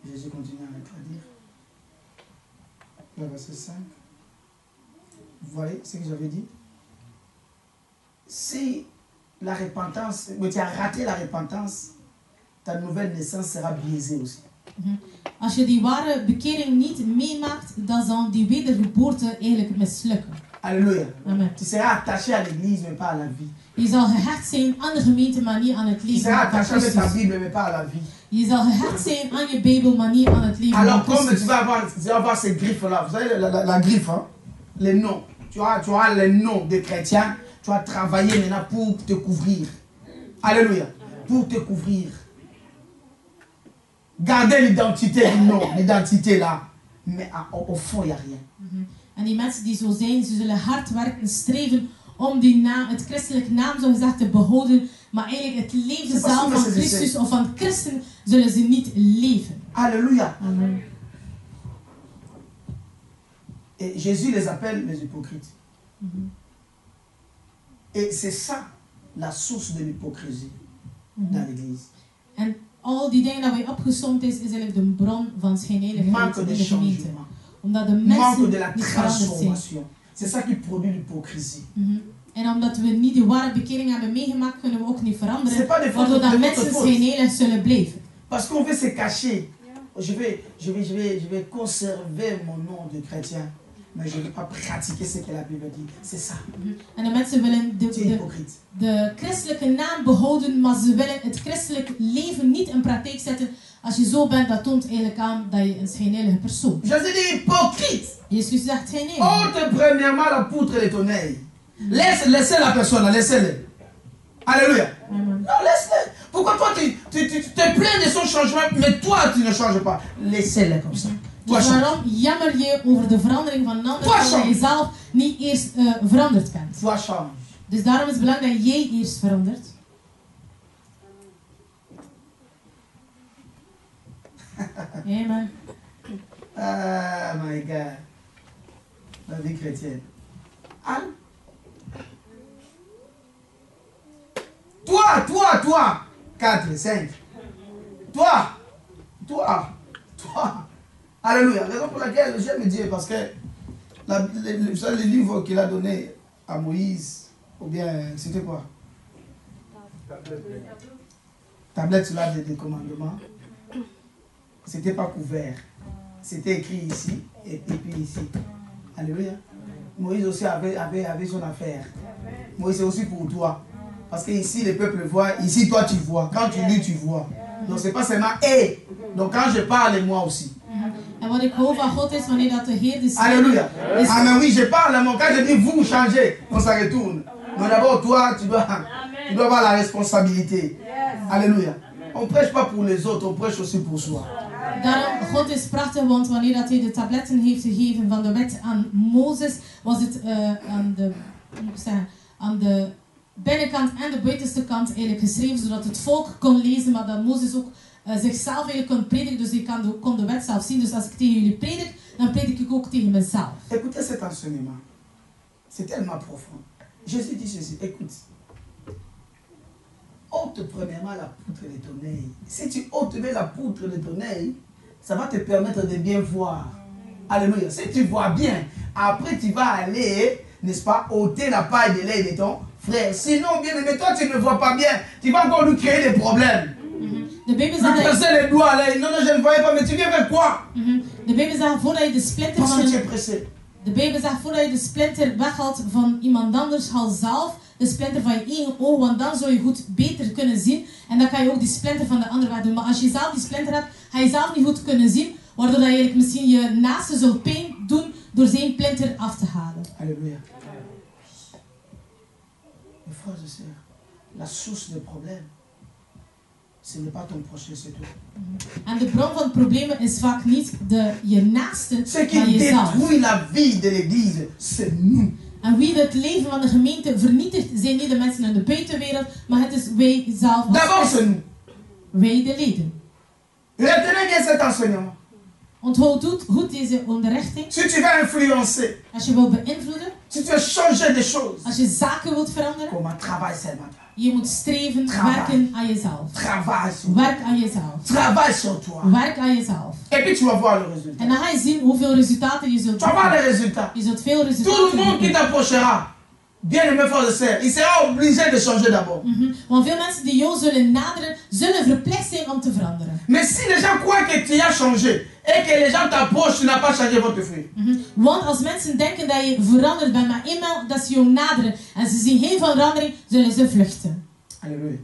Jésus continue à le traduire. Le verset 5. Vous voyez ce que j'avais dit? Si la repentance, mais tu as raté la repentance, ta nouvelle naissance sera biaisée aussi. Als je die ware bekering niet meemaakt, dan zal die wedergeboorte eigenlijk mislukken. Alléluia. Amen. Tu seras attaché à l'église, mais pas à la vie. Je zal gehecht zijn aan de gemeente, maar niet aan het Tu leven seras van attaché avec ta Christus. Bible, mais pas à la vie. Je zal gehecht zijn aan je Bijbel, maar niet aan het leven van Alors, comme Christus. tu vas avoir ces griffes-là, vous savez, la griffe, hein? Les noms. Tu auras les noms des chrétiens. Tu vas travailler maintenant pour te couvrir. Alléluia. Pour te couvrir. Gardez l'identité du nom, l'identité là. Mais au fond, il n'y a rien. En die mensen die zo zijn, ze zullen hard werken, streven om die naam, het christelijke naam zo gezegd te behouden, maar eigenlijk het leven zelf van Christus of van christen zullen ze niet leven. Alléluia. Amen. Et Jésus les appelle les hypocrites. Et c'est ça la source de l'hypocrisie dans l'église. En al die dingen dat wij opgesomd is eigenlijk de bron van schijnheiligheid in de gemeente. Omdat de mensen niet veranderd zijn. C'est ça qui produit l'hypocrisie. En omdat we niet de ware bekering hebben meegemaakt, kunnen we ook niet veranderen. Waardoor dat mensen schijnheilig zullen blijven. Parce qu'on veut se cacher. Je vais conserver mon nom de chrétien. Mais je ne vais pas pratiquer ce que la Bible dit. C'est ça. En de mensen willen de christelijke naam behouden, maar ze willen het christelijk leven niet in praktijk zetten. Als je zo bent, dat toont eigenlijk aan dat je een schijnheilige persoon bent. Jésus dit hypocrite. Jezus zegt schijnheilig. Ôte premièrement la poutre des tonneils. Laissez la personne, laissez-le. Alléluia. Non, laisse-le. Pourquoi toi tu te plains de son changement, mais toi tu ne changes pas. Laissez-le comme ça. Dus waarom jammer je over de verandering van een ander, terwijl je zelf niet eerst veranderd bent? Dus daarom is het belangrijk dat jij eerst verandert. Amen. Ah my God. La vie chrétienne. Ah. Toi. 4, 5. Toi. Alléluia. Raison pour laquelle j'aime Dieu, parce que le livre qu'il a donné à Moïse, ou bien, c'était quoi? Tablette là des commandements. C'était pas couvert. C'était écrit ici et puis ici. Alléluia. Moïse aussi avait son affaire. Moïse c'est aussi pour toi. Parce que ici le peuple voit, ici toi tu vois. Quand tu lis, tu vois. Donc c'est pas seulement et. Donc quand je parle, moi aussi. En wat ik hoor van God is wanneer dat de Heer de Alléluia. Amen. Oui, je parle, mais quand je dis vous changez, on s'en retourne. Mais d'abord, toi, tu dois avoir la responsabilité. Alléluia. On ne prêche pas pour les autres, on prêche aussi pour soi. Daarom, God is prachtig, want wanneer dat hij de tabletten heeft gegeven van de wet aan Mozes, was het aan de binnenkant en de buitenste kant eigenlijk geschreven, zodat het volk kon lezen, maar dat Mozes ook zichzelf eigenlijk kon prediken, dus hij kon de wet zelf zien. Dus als ik tegen jullie predik, dan predik ik ook tegen mezelf. Écoutez cet enseignement. C'est tellement profond. Jésus dit ceci, écoute. Ôte premièrement la poutre de ton œil. Si tu ôtes la poutre de ton œil, ça va te permettre de bien voir. Alléluia. Si tu vois bien, après tu vas aller, n'est-ce pas, ôter la paille de l'œil de ton frère. Sinon, bien aimé, toi tu ne vois pas bien. Tu vas encore nous créer des problèmes. De Bijbel zegt passer les doigts là. Non, je ne voyais pas, mais tu viens faire quoi? De Bijbel zegt voordat je de splinter van De Bijbel zegt voordat je de splinter weghaalt van iemand anders, haal zelf de splinter van je eigen oog, want dan zul je goed beter kunnen zien. En dan kan je ook die splinter van de ander weg doen. Maar als je zelf die splinter hebt, ga je zelf niet goed kunnen zien, waardoor dat je eigenlijk misschien je naaste zult pijn doen door zijn splinter af te halen. Alléluia. Mes frères et sœurs, la source des problèmes, ce n'est pas ton prochain, c'est toi. En de bron van problemen is vaak niet je naaste, Ce qui détruit la vie de l'église, c'est nous. En wie het leven van de gemeente vernietigt, zijn niet de mensen in de buitenwereld, maar het is wij zelf als wij de leden. Retenez bien cet enseignement. Onthoud goed deze onderrichting. Si tu veux influencer, als je wilt beïnvloeden, si tu veux changer des choses, als je zaken wilt veranderen, comment travaille seulement. Je moet streven, werken aan jezelf. Werk aan jezelf. Travaille sur toi. Werk aan jezelf. Et puis tu vas voir le résultat. En dan ga je zien hoeveel resultaten je zult hebben. Tu vas voir les résultats. Je zult veel resultaten. Tout le monde qui t'approchera, bien aimé frère et sœur, il sera obligé de changer d'abord. Want veel mensen die jou zullen naderen, zullen verplicht zijn om te veranderen. Mais si les gens croient que tu as changé et que les gens t'approchent, tu n'as pas changé, votre frère. Want als mensen denken dat je veranderd bent, maar eenmaal dat ze jou naderen en ze zien geen verandering, zullen ze vluchten. Alléluia.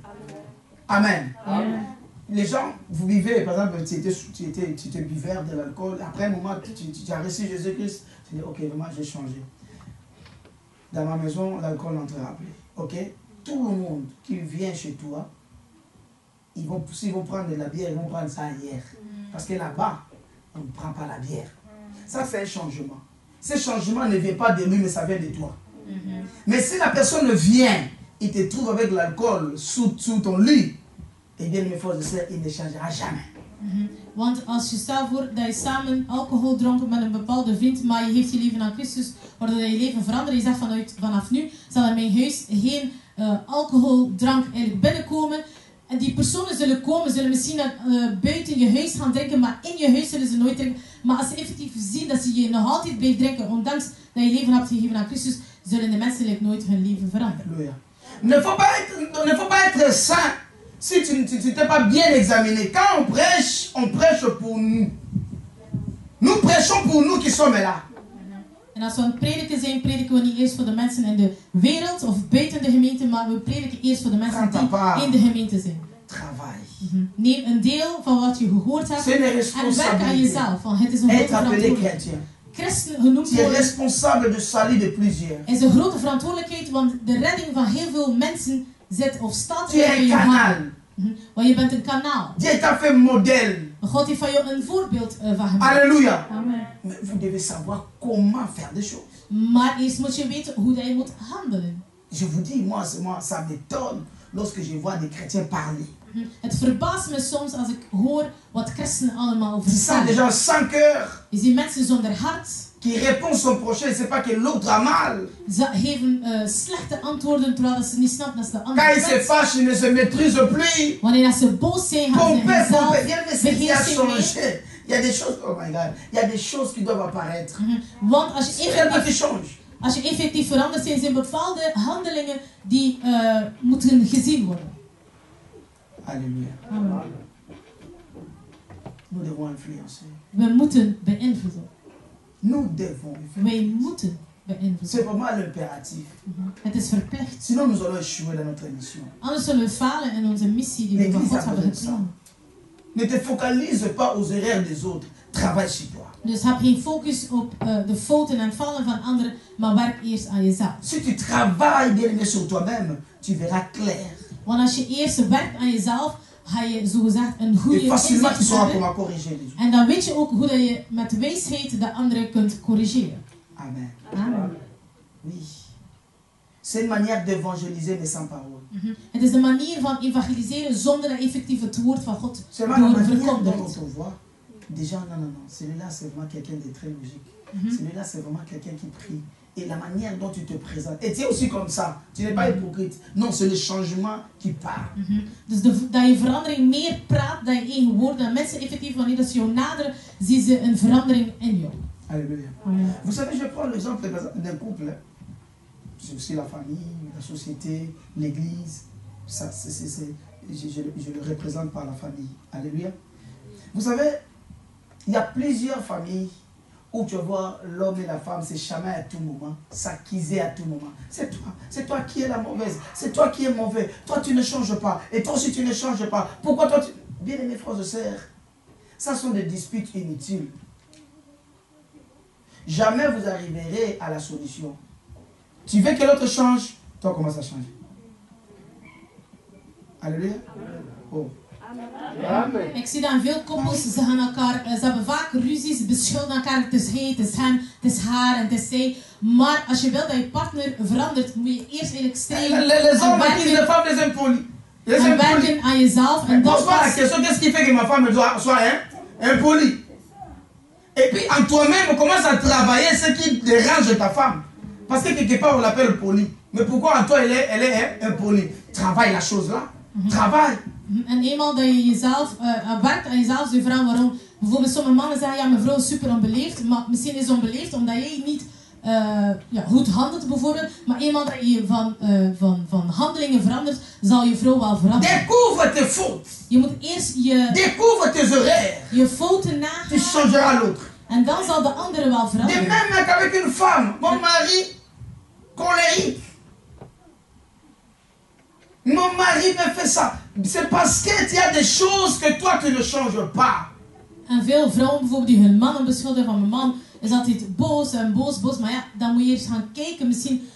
Amen. Amen. Les gens, vous vivez, par exemple, tu étais buveur de l'alcool, après un moment, tu as reçu Jésus-Christ, tu dis, ok, vraiment, j'ai changé. Dans ma maison, l'alcool n'entrera plus. Ok? Tout le monde qui vient chez toi, s'ils vont prendre de la bière, ils vont prendre ça ailleurs. Parce que là-bas, on ne prend pas la bière. Ça, c'est un changement. Ce changement ne vient pas de lui, mais ça vient de toi. Mais si la personne vient, il te trouve avec l'alcool sous ton lit, eh bien, mes frères et sœurs, il ne changera jamais. Want als je stelt voor dat je samen alcohol dronken met een bepaalde vriend, maar je geeft je leven aan Christus, waardoor je leven verandert. Je zegt vanaf nu zal in mijn huis geen alcoholdrank eigenlijk binnenkomen. En die personen zullen komen, zullen misschien buiten je huis gaan drinken, maar in je huis zullen ze nooit drinken. Maar als ze effectief zien dat ze je nog altijd blijft drinken, ondanks dat je leven hebt gegeven aan Christus, zullen de mensen nooit hun leven veranderen. Alléluia. Ne faut pas être saint si tu t'es pas bien examiné. Quand on prêche pour nous. Nous prêchons pour nous qui sommes là. En als we aan het prediken zijn, prediken we niet eerst voor de mensen in de wereld of buiten de gemeente, maar we prediken eerst voor de mensen die in de gemeente zijn. Travail. Neem een deel van wat je gehoord hebt en werk aan jezelf. Want het is een grote verantwoordelijkheid. Christen genoemd worden is een grote verantwoordelijkheid, want de redding van heel veel mensen zit of staat in je handen. Want je bent een kanaal. Dieu t'a fait modèle. God heeft van jou een voorbeeld van gemaakt. Alléluia. Amen. Mais vous devez savoir comment faire des choses. Maar eerst moet je weten hoe dat je moet handelen. Je vous dis, moi, ça m'étonne lorsque je vois des chrétiens parler. Het verbaast me soms als ik hoor wat christenen allemaal Ce sont des vertellen. gens sans cœur Je ziet mensen zonder hart. qui répondent son prochain, c'est pas que l'autre a mal. Ze geven slechte antwoorden terwijl ze niet snappen dat ze de Quand ander ils se kwetsen. fâchent, ils ne se maîtrisent plus. Wanneer ze boos zijn, gaan ze zichzelf Bien, mais c'est qui a beheersen mee. changé. Il y a des choses, oh my God, il y a des choses qui doivent apparaître. Want als je Rien qui effectief, change. als je effectief verandert, zijn er bepaalde handelingen die moeten gezien worden. Alléluia. Amen. Nous devons influencer. We moeten beïnvloeden. Nous devons influencer. Wij moeten beïnvloeden. C'est vraiment l'impératif. Het is verplicht. Sinon, nous allons échouer dans notre mission. Anders zullen we falen in onze missie die we van God hebben gekregen. Ne te focalise pas aux erreurs des autres. Travaille sur toi. Dus heb geen focus op de fouten en falen van anderen, maar werk eerst aan jezelf. Si tu travailles bien sur toi-même, tu verras clair. Want als je eerst werkt aan jezelf, ga je zogezegd een goede Et facilement, tu inzicht sauras hebben. comment corriger les autres. En dan weet je ook hoe dat je met wijsheid de anderen kunt corrigeren. Amen. Amen. Oui. C'est une manière d'évangéliser mais sans parole. Het is de manier van evangeliseren zonder dat effectief het woord van God C'est vraiment la door manière dont verkondigt. on voit. Déjà, non. Celui-là, c'est vraiment quelqu'un de très logique. Celui-là, c'est vraiment quelqu'un qui prie. Et la manière dont tu te présentes. Et tu es aussi comme ça. Tu n'es pas hypocrite. Non, c'est le changement qui part. Dus dat je verandering meer praat dan je eigen woorden. En mensen effectief, wanneer dat ze jou naderen, zien ze een verandering in jou. Alléluia. Amen. Vous savez, je prends l'exemple d'un couple. C'est aussi la famille, la société, l'église. Ça, je le représente par la famille. Alléluia. Vous savez, il y a plusieurs familles où tu vois l'homme et la femme se chamaillent à tout moment, s'accuser à tout moment. C'est toi qui es la mauvaise, c'est toi qui es mauvais. Toi tu ne changes pas, et toi aussi tu ne changes pas. Pourquoi toi tu... Bien-aimés frères et sœurs, ça sont des disputes inutiles. Jamais vous arriverez à la solution. Tu veux que l'autre change, toi commence à changer. Alléluia. Oh. Amen. Ik zie dan veel koppels, ze hebben vaak ruzies, ze beschuldigen elkaar, het is hij, het is hem, het is haar en het is zij. Maar als je wil dat je partner verandert, moet je eerst eigenlijk strijden Les hommes accusent les femmes des impolis. en werken aan jezelf. En dat pose-moi la question, qu'est-ce qui fait que ma femme soit impolie? Et puis en toi-même, commence à travailler ce qui dérange ta femme. Parce que quelque part on l'appelle poli. Mais pourquoi en toi elle est impolie? Travaille la chose là. Travaille. En eenmaal dat je jezelf werkt aan jezelf, zul je vragen waarom. Bijvoorbeeld sommige mannen zeggen, ja, mijn vrouw is super onbeleefd. Maar misschien is ze onbeleefd omdat jij niet goed handelt bijvoorbeeld. Maar eenmaal dat je van handelingen verandert, zal je vrouw wel veranderen. Découvre tes fautes. Je moet eerst Découvre tes erreurs. je fouten Tu nagaan. changeras l'autre. En dan zal de andere wel De veranderen. même qu'avec une femme. Mon mari, colérique. Mon mari me fait ça. C'est parce qu'il y a des choses que toi tu ne changes pas. En veel vrouwen bijvoorbeeld die hun mannen beschuldigen van mijn man is altijd boos en boos. Maar ja, dan moet je eerst gaan kijken. Misschien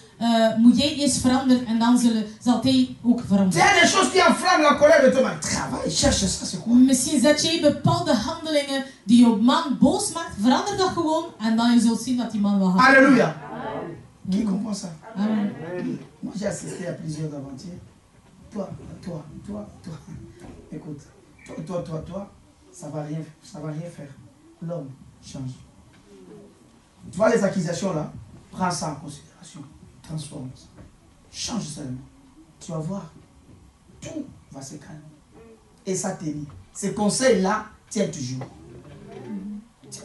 moet jij eerst veranderen en dan zal hij ook Il y veranderen. a des choses qui enflamment la colère de ton mari. Travaille, cherche ça, c'est quoi? Misschien zet jij bepaalde handelingen die jouw man boos maakt. Verander dat gewoon en dan je zult zien dat die man wel gaat. Alléluia. Qui comprend ça? Amen. Moi, j'ai assisté à plusieurs avant-hier. Toi. Écoute, toi, ça va rien faire. L'homme change. Tu vois les accusations là? Prends ça en considération. Transforme ça. Change seulement. Tu vas voir. Tout va se calmer. Et ça t'élit. Ces conseils-là tiennent toujours.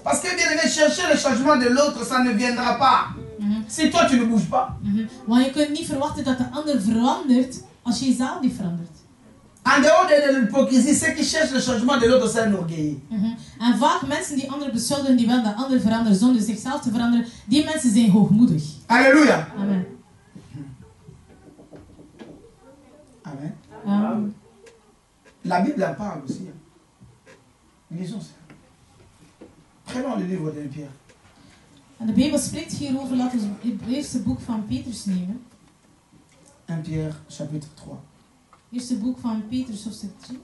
Parce que bien aimé, chercher le changement de l'autre, ça ne viendra pas. Si toi tu ne bouges pas. Want je kunt niet verwachten dat de ander verandert als je jezelf niet verandert. En dehors de l'hypocrisie, ceux qui cherchent le changement de l'autre, c'est un orgueil. En vaak mensen die anderen beschuldigen, die willen de ander veranderen zonder zichzelf te veranderen, die mensen zijn hoogmoedig. Alléluia. Amen. Amen. La Bible en parle aussi. Lisons ça. Prenons le livre de Pierre. En de Bijbel spreekt hierover. Laten we het eerste boek van Petrus nemen. 1 Pierre, chapitre 3. Eerste boek van Petrus, hoofdstuk 3.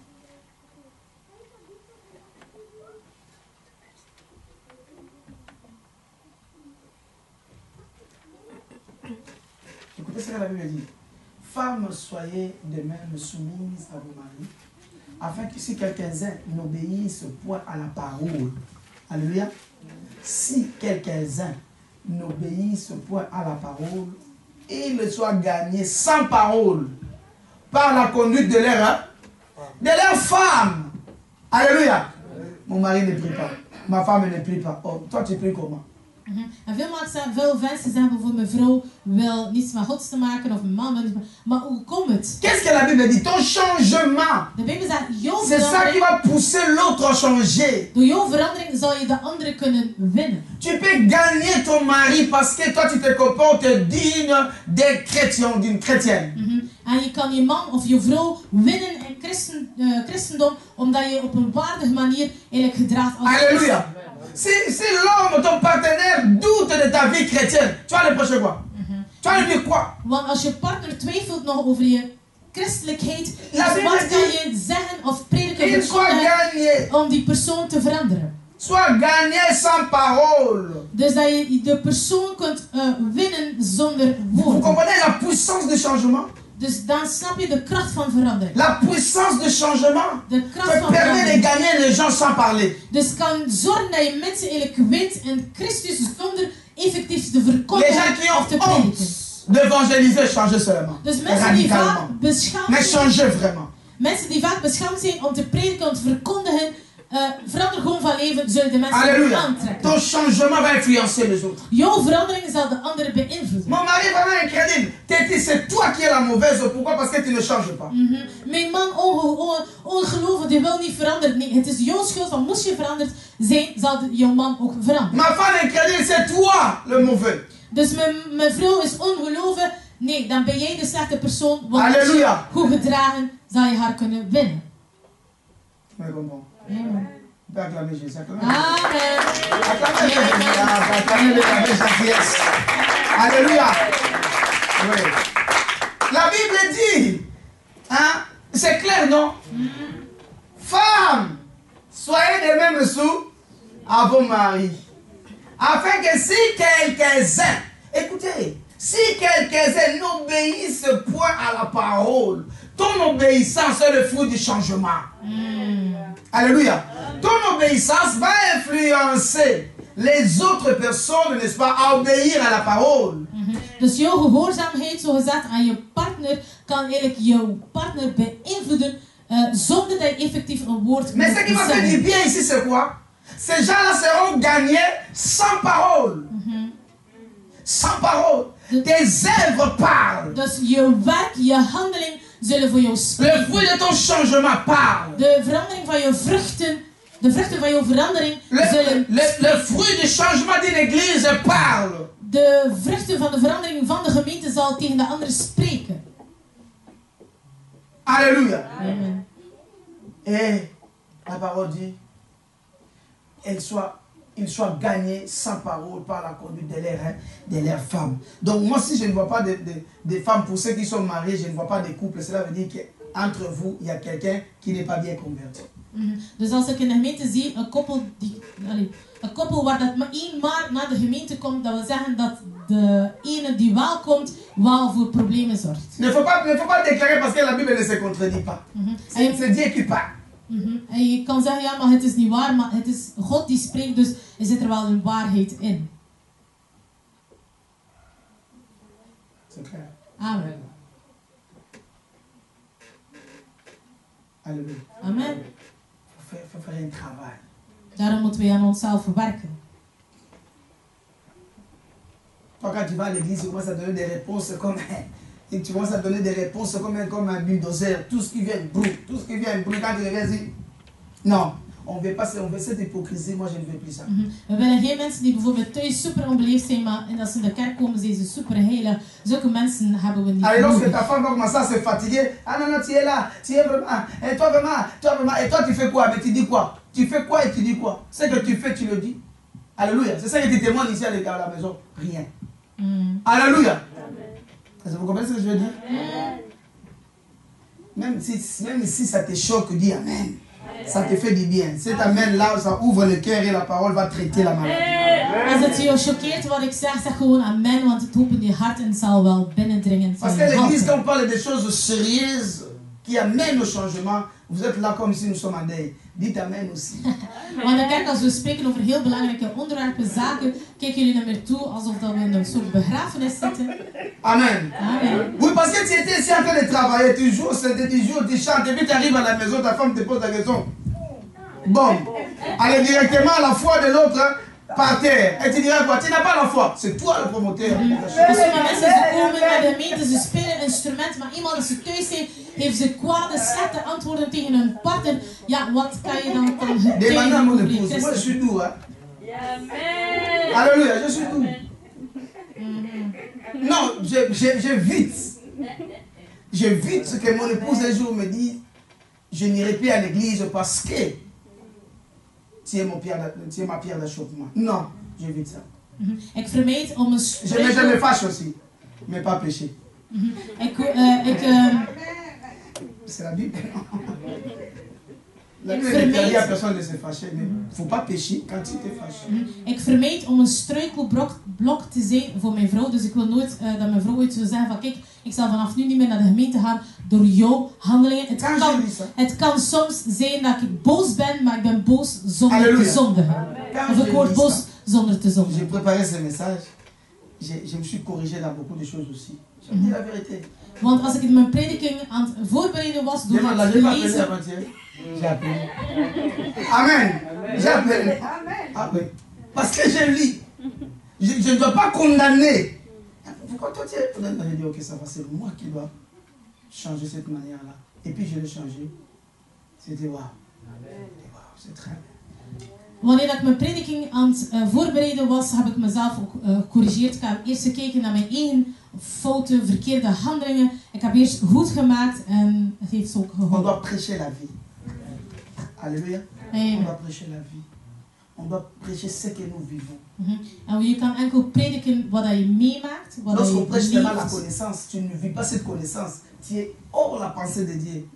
Écoutez ce que la Bible dit. Femmes, soyez de même soumises à vos maris, afin que si quelques-uns n'obéissent point à la parole, alléluia, si quelques-uns n'obéissent point à la parole, ils soient gagnés sans parole par la conduite de leur femme. Alléluia. Mon mari ne prie pas, ma femme ne prie pas. Oh, toi tu pries comment? En veel mensen zeggen bijvoorbeeld, mijn vrouw wil niets met gods te maken of mijn man wil niets met... Maar hoe komt het? Qu'est-ce que la Bible dit? Ton changement. De Bijbel zegt, jouw C'est ça qui va pousser l'autre à changer. Door jouw verandering zal je de andere kunnen winnen. Tu peux gagner ton mari parce que toi tu te comportes digne des chrétiens, d'une chrétienne. En je kan je man of je vrouw winnen in christendom omdat je op een waardige manier eigenlijk gedraagt als Alléluia. Si l'homme, ton partenaire, doute de ta vie chrétienne, tu vas le prêcher quoi? Tu vas lui dire quoi? Want als je partner twijfelt nog over je christelijkheid, La Bible wat kan dit, je zeggen of prediken il soit gagné. om die persoon te veranderen? Soit gagné sans parole. Dus dat je de persoon kunt winnen zonder Vous woorden. comprenez la puissance du changement? Dus dan snap je de kracht van verandering. La puissance du changement De kracht te van permet de verandering. gagner les gens sans parler. Dus kan zorgen dat je mensen eigenlijk wint in Christus zonder effectief te Les gens verkondigen qui of te ont honte prediken. d'évangéliser, changer seulement. Dus mensen die vaak Radicalement. beschaamd Mais zijn, changer vraiment. mensen die vaak beschaamd zijn om te prediken, om te verkondigen, verander gewoon van leven, zullen de mensen Alléluia. aantrekken. Ton changement va influencer les autres. Jouw verandering zal de anderen beïnvloeden. Mon mari est vraiment incrédule. C'est toi qui es la mauvaise. Pourquoi? Parce que tu ne changes pas. Mijn man ongelovig, die wil niet veranderen. Nee, het is jouw schuld, want moest je veranderd zijn, zal jouw man ook veranderen. Ma femme incrédule, c'est toi le mauvais. Dus mijn vrouw is ongelovig. Nee, dan ben jij de slechte persoon. Want als je Alléluia. goed gedragen, zal je haar kunnen winnen. Mais comment? Amen. On peut acclamer Jésus. Acclamer Amen. Jésus. Acclamer avec gentillesse. Alléluia. Oui. La Bible dit, hein, c'est clair, non? Femmes, soyez de même sous à vos maris. Afin que si quelques-uns, écoutez, si quelques-uns n'obéissent point à la parole, ton obéissance est le fruit du changement. Alléluia. Ton obéissance va influencer les autres personnes, n'est-ce pas, à obéir à la parole. Dus jouw gehoorzaamheid, zo gezegd, aan je partner, kan eigenlijk jouw partner beïnvloeden zonder dat je effectief een woord Mais ce qui m'a fait du bien ici, c'est quoi? Ces gens-là seront gagnés sans parole. Sans parole. Tes œuvres parlent. Dus je werk, je handeling zullen voor jou Le spreken. fruit de ton changement parle. De verandering van je vruchten, de vruchten van jouw verandering zullen Le fruit du changement d'une église parle. de vruchten van de verandering van de gemeente zal tegen de anderen spreken. Alléluia. Amen. Et la parole dit, ils soient gagnés sans parole par la conduite de leurs femmes. Donc moi, si je ne vois pas des femmes, pour ceux qui sont mariés, je ne vois pas de couple, cela veut dire qu'entre vous, il y a quelqu'un qui n'est pas bien converti. Dus als ik in de gemeente zie een koppel waar dat maar één maar naar de gemeente komt, dat wil zeggen dat de ene die wel komt, wel voor problemen zorgt. Ne faut pas déclarer parce que la Bible ne se contredit pas. C'est Dieu qui parle. En je kan zeggen, ja, maar het is niet waar, maar het is God die spreekt, dus er zit er wel een waarheid in. C'est clair. Amen. Alléluia. Amen. Faut faire un travail. Daarom moeten we aan onszelf werken. Toi, quand tu vas à l'église, tu commences à donner des réponses comme... Tu commences à donner des réponses comme un bulldozer. Tout ce qui vient brûle. Tout ce qui vient brûle. Quand tu reviens, dis... Non, on veut cette hypocrisie. Moi, je ne veux plus ça. We willen geen mensen die bijvoorbeeld thuis super onbeleefd zijn, maar en als ze in de kerk komen zijn ze super heilig. Zulke mensen hebben we niet. Allez, lorsque ta femme va commencer à se fatiguer, ah non, non, tu es là, tu es vraiment, et toi vraiment, et toi tu fais quoi? Mais tu dis quoi? Tu fais quoi et tu dis quoi? Ce que tu fais, tu le dis. Alléluia. C'est ça que tu témoignes ici à la maison. Rien. Alléluia. Vous comprenez ce que je veux dire? Même si ça te choque, dis Amen. Ça te fait du bien. Cet amen là, ça ouvre le cœur et la parole va traiter la maladie. Als het je choqueert wat ik zeg gewoon amen, want het opent je hart en zal wel binnendringen. Parce que l'église, quand on parle des choses sérieuses qui amènent au changement, vous êtes là comme si nous sommes en deuil. Dites amen aussi. Maar in de kerk, als we spreken over heel belangrijke onderwerpen, zaken, kijken jullie naar mij toe alsof dat we in een soort begrafenis zitten. Amen. Amen. Oui, parce que tu étais ici en train de travailler, tu joues, tu chantes, et puis tu arrives à la maison, ta femme te pose la question. Bon, allez directement à la foi de l'autre par terre. Et tu diras quoi? Tu n'as pas la foi. C'est toi le promoteur. Sommige mensen ze komen naar de gemeente, ze spelen een instrument, maar iemand als ze thuis zijn, heeft ze kwade, slechte antwoorden tegen hun partner. Ja, wat kan je dan Demande à mon épouse. Moi, je suis doux. Hein? Alléluia, je suis doux. Non, j'évite que mon épouse un jour me dise, je n'irai plus à l'église parce que tu es ma pierre d'achoppement. Non, j'évite ça. Ik vermijd om een Je me fâche aussi, mais pas pécher. C'est la Bible. La Bible ne dit à personne de se fâcher, mais il ne faut pas pécher quand tu te fâches. Ik vermijd om een struikelblok te zijn voor mijn vrouw. Dus ik wil nooit dat mijn vrouw ooit zou zeggen van kijk, ik zal vanaf nu niet meer naar de gemeente gaan door jouw handelingen. Het kan soms zijn dat ik boos ben, maar ik ben boos zonder te zondigen. Of ik word boos zonder te zondigen. J'ai préparé ce message. Je me suis corrigé dans beaucoup de choses aussi. Je dis la vérité. Want als ik mijn prediking aan het voorbereiden was door het te lezen... J'ai appelé. Amen. J'ai appelé. Amen. Parce que je lis. Je ne dois pas condamner. Pourquoi toi tu es... Je dis ok, ça va, c'est moi qui dois changer cette manière-là. Et puis je l'ai changé. C'était waouh. Wow, c'est très bien. Wanneer ik mijn prediking aan het voorbereiden was, heb ik mezelf ook gecorrigeerd. Ik heb eerst gekeken naar mijn eigen fouten, verkeerde handelingen. Ik heb eerst goed gemaakt en het heeft ook geholpen. On doit prêcher la vie. Alléluia. On doit prêcher la vie. On doit prêcher ce que nous vivons. En je kan enkel prediken wat je meemaakt, wat je lorsqu'on prêche seulement la leeft. connaissance, tu ne vis pas cette connaissance. Tu es hors la pensée de Dieu.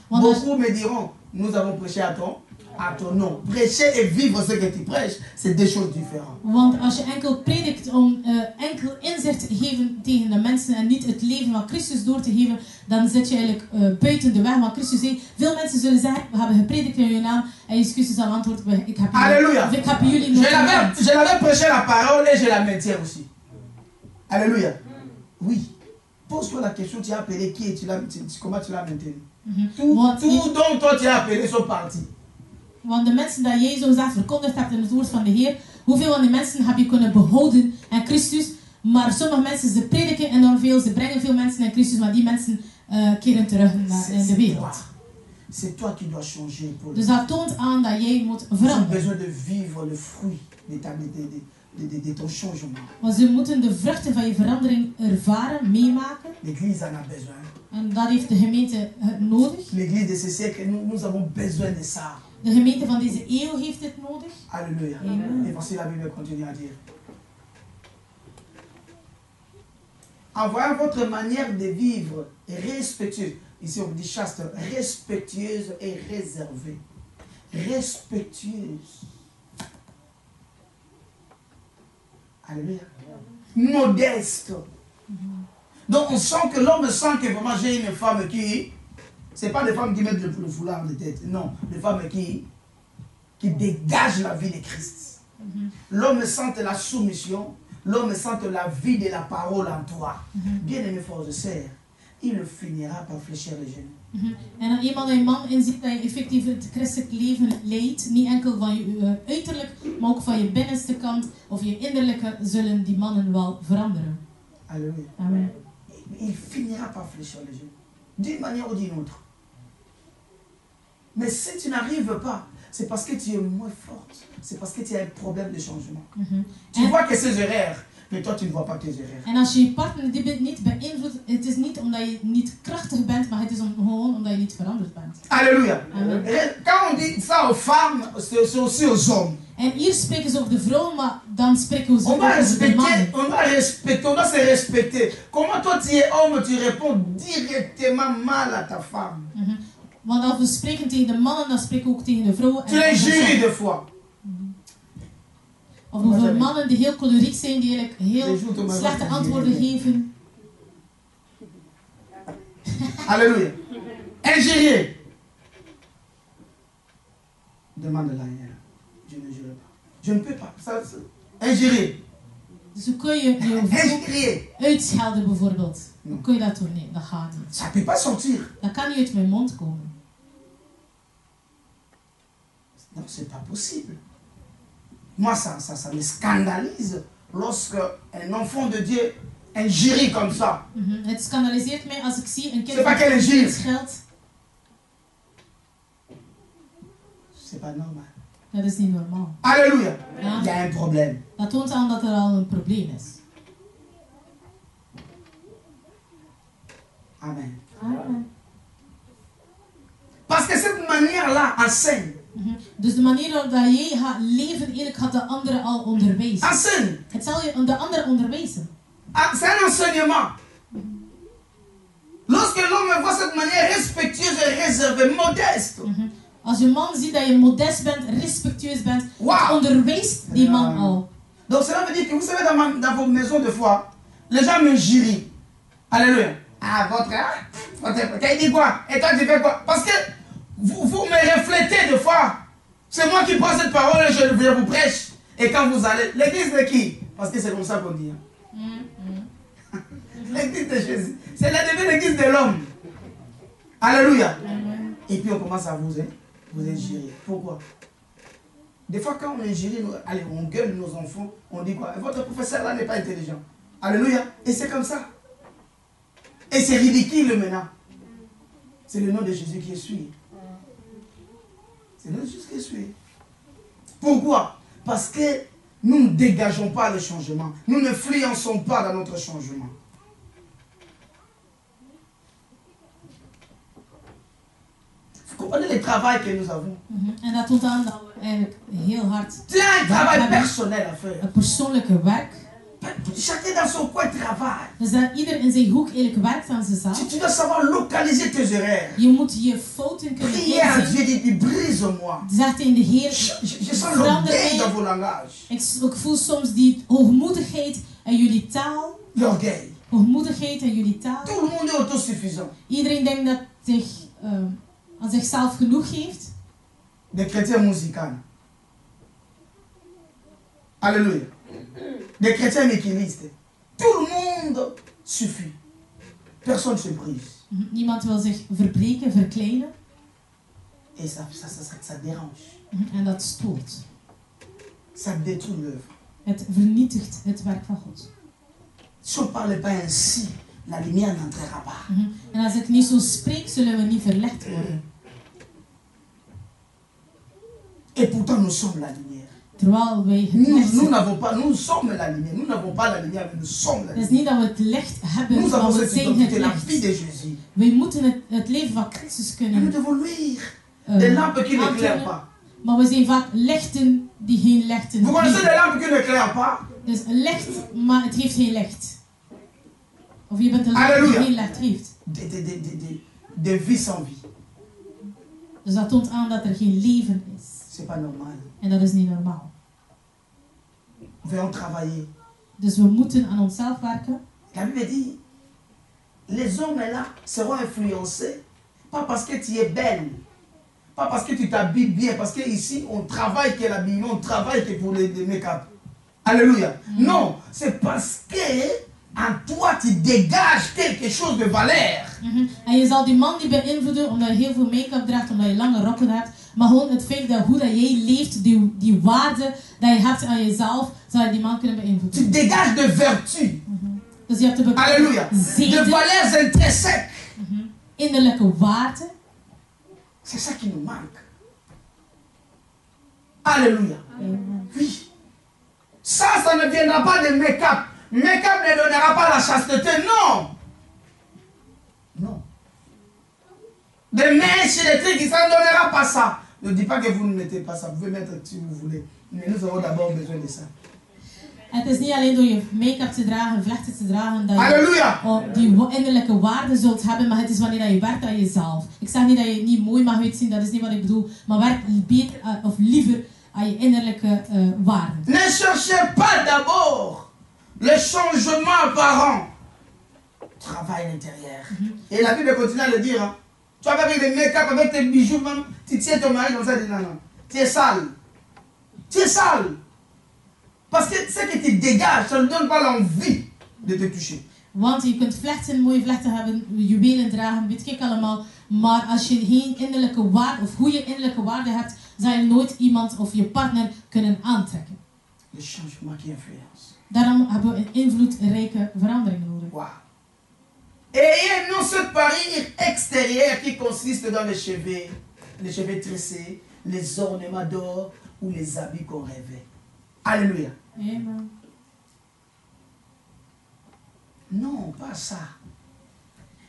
Beaucoup me diront, nous avons prêché à ton nom. Prêcher et vivre ce que tu prêches, c'est deux choses différentes. Want als je enkel predikt om enkel inzicht te geven tegen de mensen en niet het leven van Christus door te geven, dan zit je eigenlijk buiten de weg van Christus heen. Veel mensen zullen zeggen, we hebben gepredikt in je naam en Jezus zal antwoorden, ik heb jullie nog gekend. Je l'avais prêché la parole et je la maintiens aussi. Alléluia. Oui. Pose-toi la question, tu as appelé qui et comment tu l'as maintenu. Tout dont toi tu as appelé sont partis. Want de mensen dat jij zo zegt verkondigd hebt in het woord van de Heer, hoeveel van die mensen heb je kunnen behouden in Christus? Maar sommige mensen ze prediken enorm veel, ze brengen veel mensen in Christus, maar die mensen keren terug in de wereld. C'est toi qui dois changer, Paul. Dus dat toont aan dat jij moet veranderen. Tu as besoin de vivre le fruit de ton changement. Want ze moeten de vruchten van je verandering ervaren, meemaken. L'église en a besoin. En dat heeft de gemeente nodig. L'église de ce siècle, nous avons besoin de ça. De gemeente van deze eeuw heeft dit nodig. Alléluia. Amen. Et voici la Bible continue à dire. En voyant votre manière de vivre respectueuse, ici on dit chaste, respectueuse et réservée. Respectueuse. Alléluia. modeste. Donc on sent que l'homme sent que vraiment j'ai une femme qui... C'est pas des femmes qui mettent le foulard de tête. Non, des femmes qui dégagent la vie de Christ. L'homme sent la soumission. L'homme sent la vie de la parole en toi. Bien-aimé frères et sœurs, il finira par fléchir les genoux. En dan eenmaal een man inziet dat je effectief het christelijk leven leidt, niet enkel van je uiterlijk, maar ook van je binnenste kant of je innerlijke, zullen die mannen wel veranderen. Alléluia. Amen. Il finira par fléchir les genoux. D'une manière ou d'une autre. Mais si tu n'arrives pas, c'est parce que tu es moins forte. C'est parce que tu as un problème de changement. Tu vois que ses erreurs, mais toi tu ne vois pas tes erreurs. En als je je partner die niet beïnvloedt, het is niet omdat je niet krachtig bent, maar het is gewoon omdat je niet veranderd bent. Alléluia. Amen. Quand on dit ça aux femmes, c'est aussi aux hommes. En hier spreken ze over de vrouw, maar dan spreken ze On ook va over de man. respecter, on doit se respecter. Comment toi tu es homme, tu réponds directement mal à ta femme. Want als we spreken tegen de mannen, dan spreken we ook tegen de vrouwen. Tu les juries des fois. Of over mannen die heel coleriek zijn, die eigenlijk heel slechte antwoorden geven. Alléluia. Ingérier. Demande-la. Je ne jure pas. Je ne peux pas. Ingérier. Dus hoe kun je je Ingérier. uitschelden bijvoorbeeld? Hoe kun je dat doen? Nee, dat gaat niet. Ça ne peut pas sortir. Dat kan niet uit mijn mond komen. Non, c'est pas possible. Moi, ça me scandalise lorsque un enfant de Dieu injurie comme ça. Het scandaliseert mij als ik zie een kind C'est pas qu'elle injure. scheldt. C'est pas normal. Dat is niet normaal. Alléluia. Ja. Il y a un problème. Dat toont aan dat er al een probleem is. Amen. Amen. Parce que cette manière-là enseigne. Dus de manier waarop jij gaat leven, eigenlijk gaat de andere al onderwijzen. Enseigne. Het zal je de andere onderwijzen. C'est un enseignement. Lorsque l'homme voit cette manière respectueuse et réservée, modeste. Als je man ziet dat je modest bent, respectueus bent, Wow. onderwijst die man al. Donc cela veut dire que vous savez dans vos maisons de foi, les gens me jurient. Alléluia. Ah, votre il dit quoi? Et toi tu fais quoi? Parce que vous me reflétez des fois. C'est moi qui prends cette parole et je vous prêche. Et quand vous allez, l'église de qui? Parce que c'est comme ça qu'on dit. L'église de Jésus. C'est la devient l'église de l'homme. Alléluia. Et puis on commence à vous injurer. Pourquoi? Des fois quand on injure, allez, on gueule nos enfants, on dit quoi? Votre professeur là n'est pas intelligent. Alléluia. Et c'est comme ça. Et c'est ridicule maintenant. C'est le nom de Jésus qui est suivi. C'est le nom de Jésus qui est suivi. Pourquoi? Parce que nous ne dégageons pas le changement. Nous ne fluençons pas dans notre changement. Vous comprenez le travail que nous avons? En dat toont aan dat we eigenlijk heel hard Tu as un travail personnel à faire. een persoonlijke werk. Chacun dans son coin travaille. Dus dat ieder in zijn hoek eigenlijk werkt aan zijn zaak. Tu dois savoir localiser tes erreurs. Je moet je fouten kunnen Priez à inzien. Dieu, dit brise-moi. Zeg tegen de Heer, Je sens verander l'orgueil dans mij. vos langages. Ik voel soms die hoogmoedigheid in jullie taal. L'orgueil. Hoogmoedigheid in jullie taal. Tout le monde est autosuffisant. Iedereen denkt dat zich aan zichzelf genoeg heeft. Des chrétiens musicaux. Alléluia. Des chrétiens mécanistes. Tout le monde suffit. Personne ne se brise. Niemand wil zich verbreken, verkleinen. Et ça dérange. En dat stoort. Ça détruit l'œuvre. Het vernietigt het werk van God. Si on ne parle pas ainsi, la lumière n'entrera pas. En als ik niet zo spreek, zullen we niet verlicht worden. Et pourtant nous sommes la lumière. Terwijl wij het licht zijn. Nous sommes la lumière. Nous n'avons pas la lumière, mais nous sommes la Het is lumière. niet dat we het licht hebben, Nous maar avons we cette zijn het identité, la vie licht. de Jésus. Wij moeten het leven van Christus Et nous kunnen devons luire. Des lampes qui n'éclairent pas. maar we zijn vaak lichten die geen lichten Vous connaissez geven. des lampes qui n'éclairent pas? Dus een licht, maar het heeft geen licht. Of je bent een lamp die Halleluja. geen licht heeft. Des vies sans vie. Dus dat toont aan dat er geen leven is. C'est pas normal. En dat is niet normaal. Veillons travailler. Dus we moeten aan onszelf werken. La Bible dit, les hommes là seront influencés, pas parce que tu es belle, pas parce que tu t'habilles bien, parce qu'ici on travaille que l'habillement, on travaille que pour les make-up. Alléluia. Non, c'est parce que en toi tu dégages quelque chose de valeur. En je zal die man niet beïnvloeden omdat je heel veel make-up draagt, omdat je lange rokken hebt. Maar gewoon het feit dat hoe dat jij leeft, die waarde dat je hebt aan jezelf, zal je die man kunnen beïnvloeden. Tu dégages de vertu. Dus je hebt de Alléluia. De valeurs intrinsèques. Innerlijke waarde. C'est ça qui nous manque. Alléluia. Oui. Ça ne viendra pas de make-up. Make-up ne donnera pas la chasteté, non. Non. Des mèches, des trucs, ça ne donnera pas ça. Ne dis pas que vous ne mettez pas ça. Vous pouvez mettre si vous voulez. Mais nous avons d'abord besoin de ça. Het is niet alleen door je make-up te dragen, vlechten te dragen, dat Halleluja. je die innerlijke waarde zult hebben, maar het is wanneer je werkt aan jezelf. Ik zeg niet dat je niet mooi mag uitzien, dat is niet wat ik bedoel, maar werk beter of liever aan je innerlijke waarde. Ne cherchez pas d'abord le changement apparent. Travail intérieur. Et la Bible continue à le dire. Hein. Tu vas avec des make-up, avec tes bijoux, même, tu tiens ton mari comme ça, tu dis non, non. Tu es sale. Tu es sale. Parce que ce qui te dégage, ça ne donne pas l'envie de te toucher. Want je kunt vlechten, mooie vlechten hebben, juwelen dragen, weet ik allemaal. Maar als je geen innerlijke waarde of goede innerlijke waarde hebt, zal je nooit iemand of je partner kunnen aantrekken. Le changement qui influence. Daarom hebben we een invloedrijke verandering nodig. Wow. Et non ce pari extérieur qui consiste dans les cheveux tressés, les ornements d'or ou les habits qu'on rêvait. Alléluia. Amen. Non, pas ça.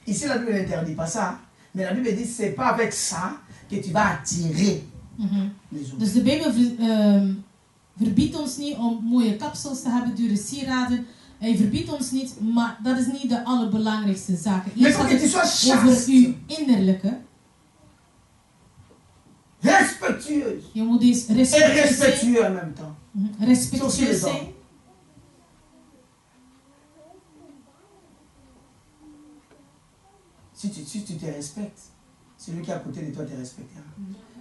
Ici, la Bible n'interdit pas ça. Mais la Bible dit que ce n'est pas avec ça que tu vas attirer les autres. Dus de Bijbel verbiedt ons niet om mooie kapsels te hebben, dure sieraden. Hij verbiedt ons niet, maar dat is niet de allerbelangrijkste zaak. Eerst gaat het over uw innerlijke. Respectueus. Je moet eens respectueux en même temps. Respectueus zijn. Si tu te respectes, celui qui est à côté de toi te respectera.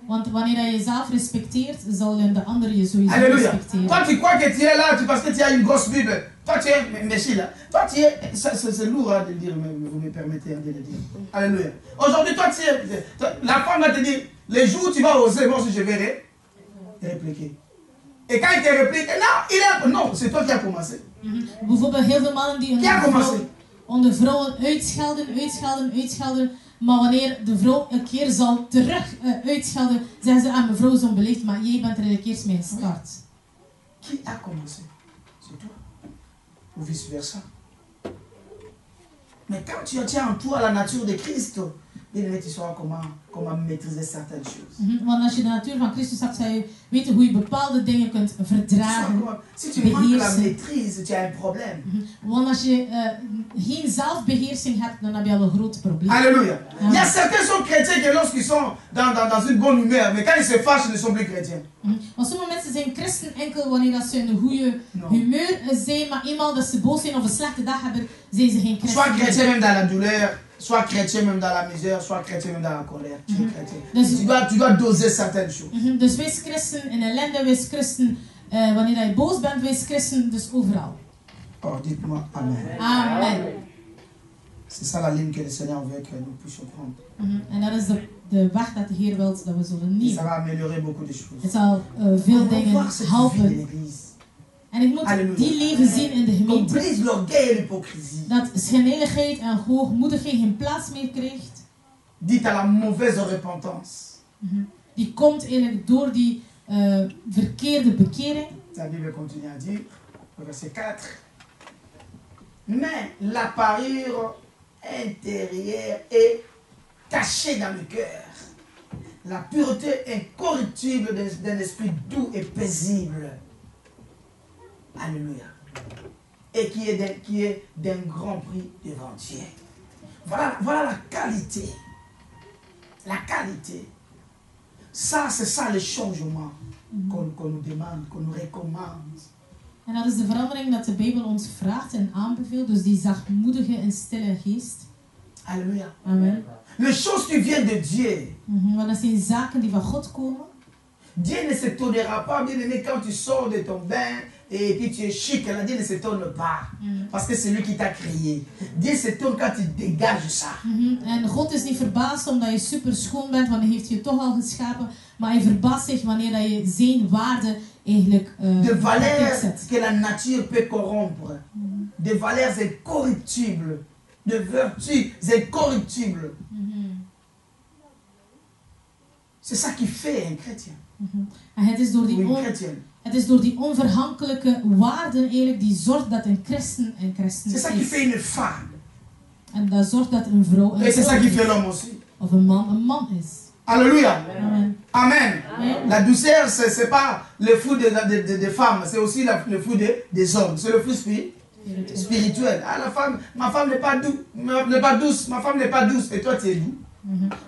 Want wanneer je jezelf respecteert, zal de ander je sowieso Alléluia. respecteren. Toi, tu crois que tu es là parce que tu as une grosse Bible. Toi, tu es Messie là. Toi, tu es. C'est lourd hein, de le dire, mais vous me permettez de le dire. Alléluia. Aujourd'hui, toi, tu es. La femme va te dire les jours où tu vas oser, moi aussi je vais répliquer. Et quand il te réplique, non, c'est toi qui as commencé. Bijvoorbeeld heel veel mannen die onder vrouwen uitschelden. Maar wanneer de vrouw een keer zal terug uitschelden, zeggen ze aan mevrouw zo beleefd, maar jij bent er een keer mee gestart. Qui a commencé? C'est toi. Ou vice versa. Mais quand tu as en toi la nature de Christ, tu sauras comment maîtriser certaines choses. Want als je de natuur van Christus hebt, zou je weten hoe je bepaalde dingen kunt verdragen. Si tu manques la maîtrise, tu as un problème. Want als je geen zelfbeheersing hebt, dan heb je al een groot probleem. Alléluia. Il y a certains sont chrétiens que lorsqu'ils sont dans une bonne humeur, mais quand ils se fâchent, ils ne sont plus chrétiens. Want sommige mensen zijn christen enkel wanneer ze in een goede humeur zijn, maar eenmaal dat ze boos zijn of een slechte dag hebben, zijn ze geen christen. Soit chrétien même dans la douleur, soit chrétien même dans la misère, soit chrétien même dans la colère. Tu es chrétien. Tu dois doser certaines choses. Dus wees christen in ellende, wees christen wanneer je boos bent, wees christen dus overal. Oh, dites-moi Amen. Amen. C'est ça la ligne que le Seigneur veut que nous puissions prendre. En dat is de weg dat de Heer wil dat we zullen nemen. Ça va améliorer beaucoup de choses. Het zal veel dingen helpen. En ik moet die leven zien in de gemeente. Dat schijnheiligheid en hoogmoedigheid geen plaats meer krijgt. Dit à la mauvaise repentance. Die komt eigenlijk door die verkeerde bekering. La Bible continue à dire, verset 4. Mais la parure intérieure est cachée dans le cœur. La pureté incorruptible d'un esprit doux et paisible. Alléluia. Et qui est d'un grand prix devant Dieu. Voilà la qualité. La qualité. Ça, c'est ça le changement qu'on nous demande, qu'on nous recommande. En dat is de verandering dat de Bijbel ons vraagt en aanbeveelt. Dus die zachtmoedige en stille geest. Alléluia. Amen. Les choses qui viennent de Dieu. Want dat zijn zaken die van God komen. Dieu ne s'étonnera pas, bien aimé, quand tu sors de ton bain et puis tu es chic. Là, Dieu ne s'étonne pas. Parce que c'est lui qui t'a créé. Dieu s'étonne quand tu dégages ça. En God is niet verbaasd omdat je super schoon bent, want hij heeft je toch al geschapen. Maar hij verbaast zich wanneer dat je zijn waarde eigenlijk de valeurs que la nature peut corrompre. De valeurs incorruptibles. De vertus incorruptibles. C'est ça qui fait un chrétien. En het is door die onvergankelijke waarden eigenlijk die zorgt dat een christen een christen is. C'est ça qui fait une femme. En dat zorgt dat een vrouw Et c'est ça qui fait l'homme aussi. Of een man is. Alléluia. Amen. Amen. Amen. La douceur, c'est pas le fruit des femmes, c'est aussi le fruit des hommes. C'est le fruit spirituel. Ah, ma femme n'est pas douce, ma femme n'est pas douce, et toi tu es doux.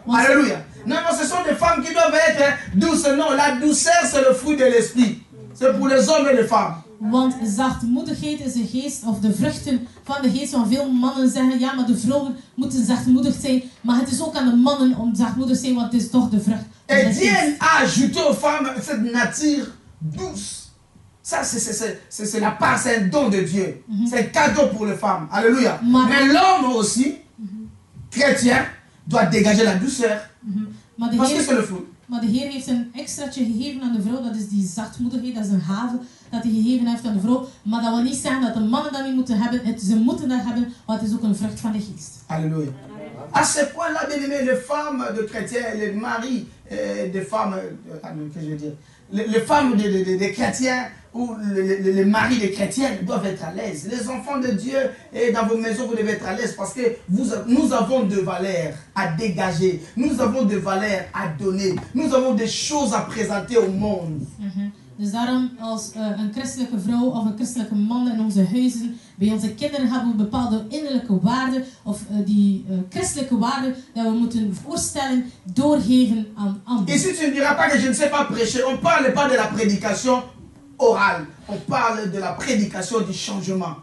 Alléluia. Non, ce sont des femmes qui doivent être douces. Non, la douceur c'est le fruit de l'esprit. C'est pour les hommes et les femmes. Want zachtmoedigheid is de geest, of de vruchten van de geest. Want veel mannen zeggen, ja, maar de vrouwen moeten zachtmoedig zijn. Maar het is ook aan de mannen om zachtmoedig te zijn, want het is toch de vrucht. Et Dieu a ajouté aux femmes cette nature douce. Ça, c'est la part, c'est un don de Dieu. C'est un cadeau pour les femmes. Alléluia. Mais l'homme aussi, chrétien, doit dégager la douceur. Parce que c'est le fruit. Maar de Heer heeft een extraatje gegeven aan de vrouw. Dat is die zachtmoedigheid. Dat is een gave dat hij gegeven heeft aan de vrouw. Maar dat wil niet zeggen dat de mannen dat niet moeten hebben. Ze moeten dat hebben. Maar het is ook een vrucht van de geest. Alléluia. À ce point-là, bien aimé, les femmes de chrétiens, les maris des femmes, que je veux dire, les femmes des chrétiens ou les maris des chrétiennes doivent être à l'aise. Les enfants de Dieu, et dans vos maisons, vous devez être à l'aise parce que nous avons de valeurs à dégager. Nous avons de valeurs à donner. Nous avons des choses à présenter au monde. Dus daarom als een christelijke vrouw of een christelijke man in onze huizen, bij onze kinderen hebben we bepaalde innerlijke waarden of die christelijke waarden dat we moeten voorstellen, doorgeven aan anderen. Ici tu ne diras pas que je ne sais pas prêcher. On parle pas de la prédication orale. On parle de la prédication du changement.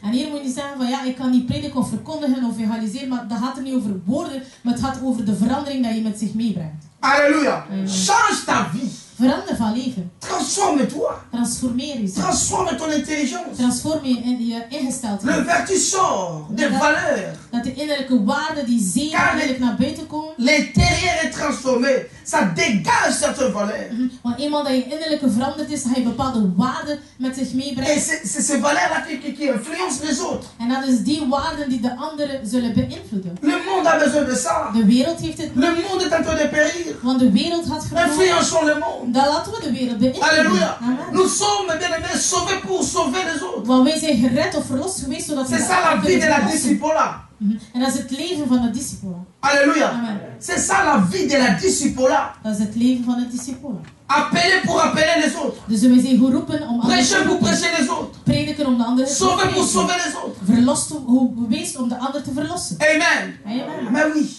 En hier moet je zeggen van ja, ik kan niet prediken of verkondigen of evangeliseren, maar dat gaat er niet over woorden, maar het gaat over de verandering dat je met zich meebrengt. Alléluia. Change ta vie. Verander van leven. Transforme-toi. Transformeer jezelf. Transforme ton intelligence. Transformeer je ingesteldheid. Le vertu sort des valeurs. Dat de innerlijke waarden die zeer eigenlijk naar buiten komen. L'intérieur est transformé. Ça dégage certaines valeurs. Want eenmaal dat je innerlijke veranderd is, ga je bepaalde waarden met zich meebrengen. Et c'est ces valeurs-là qui influencent les autres. En dat is die waarden die de anderen zullen beïnvloeden. Le monde a besoin de ça. De wereld heeft het. Le monde est en train de périr. Want de wereld gaat veranderen. Influençons le monde. Dan laten we de wereld beïnvloeden. Alléluia. Nous sommes bien aimés sauvés pour sauver les autres. Want wij zijn gered of verlost geweest zodat we. C'est ça la vie de la discipola. En dat is het leven van de discipola. Alléluia. C'est ça la vie de la discipola. Dat is het leven van de discipola. Appeler pour appeler les autres. Dus wij zijn geroepen om prêcher pour prêcher les autres. Prediken om de anderen te sauver pour sauver les autres. Verlost geweest om de ander te verlossen. Amen. Amen. Mais oui.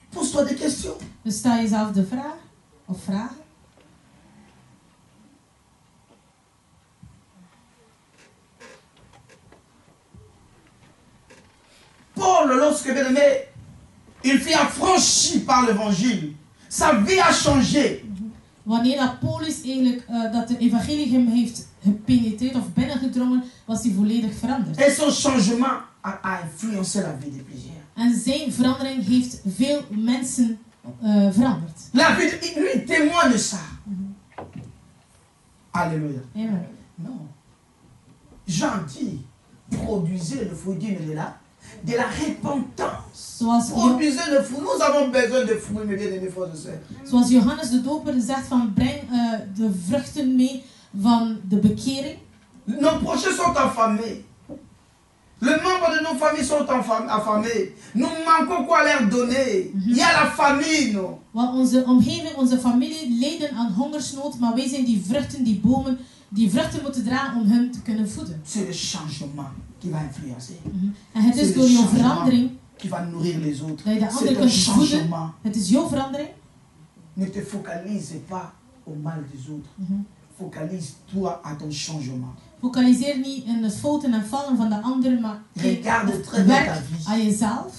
Pose-toi des questions. Dus stel jezelf de vraag of vragen. Paul, lorsque bien aimé, il fut affranchi par l'évangile. Sa vie a changé. Wanneer dat Paulus eigenlijk dat de evangelie hem heeft gepenetreerd of binnengedrongen, was hij volledig veranderd. Et son changement a influencé la vie de plusieurs. En zijn verandering heeft veel mensen veranderd. La vie de lui témoigne ça. Alléluia. Amen. Non. Jean dit, produisez le fruit de la repentance. Produisez le fruit. Nous avons besoin de fruits, mes bien-aimés frères et sœurs. Zoals Johannes de Doper zegt van breng de vruchten mee van de bekering. Nos proches sont affamés. Les membres de nos familles sont affamés. Nous manquons quoi leur donner. Il y a la famine. Want onze omgeving, onze familie lijden aan hongersnood, maar wij zijn die vruchten, die bomen, die vruchten moeten dragen om hen te kunnen voeden. C'est le changement qui va influencer. En het is door jouw verandering qui va nourrir les autres. dat je de anderen kunt voeden. Het is jouw verandering. Ne te focalise pas au mal des autres. focalise-toi à ton changement. Focaliseer niet in het fouten en vallen van de ander, maar Regarde très bien ta werk vie. aan jezelf.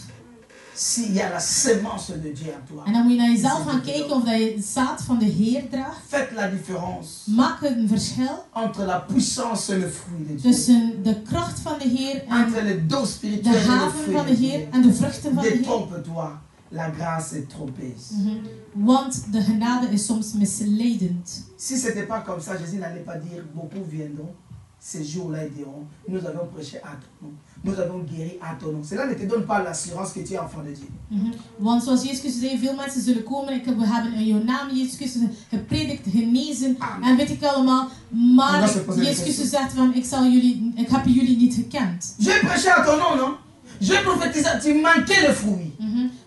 S'il y a la sémence de Dieu en toi. En dan moet je naar jezelf gaan kijken of dat je het zaad van de Heer draagt. Faites la différence Maak een verschil entre la puissance et le fruit de Dieu. tussen de kracht van de Heer en Entre les dons de spirituels et le gaven fruit van de de Dieu. Heer en de vruchten van de Heer. Détrompe-toi. La grâce est trompeuse. Want de genade is soms misleidend. Si ce n'était pas comme ça, Jésus n'allait pas dire beaucoup viendront. Ces jours-là, ils diront, nous avons prêché à ton nom. Nous avons guéri à ton nom. Cela ne te donne pas l'assurance que tu es enfant de Dieu. Want zoals Jezus Christus zei, veel mensen zullen komen. We hebben in jouw naam Jezus Christus gepredikt, genezen. En weet ik allemaal. Maar Jezus Christus zegt van, ik heb jullie niet gekend. J'ai prêché à ton nom, non? J'ai prophétisé, tu manquais le fruit.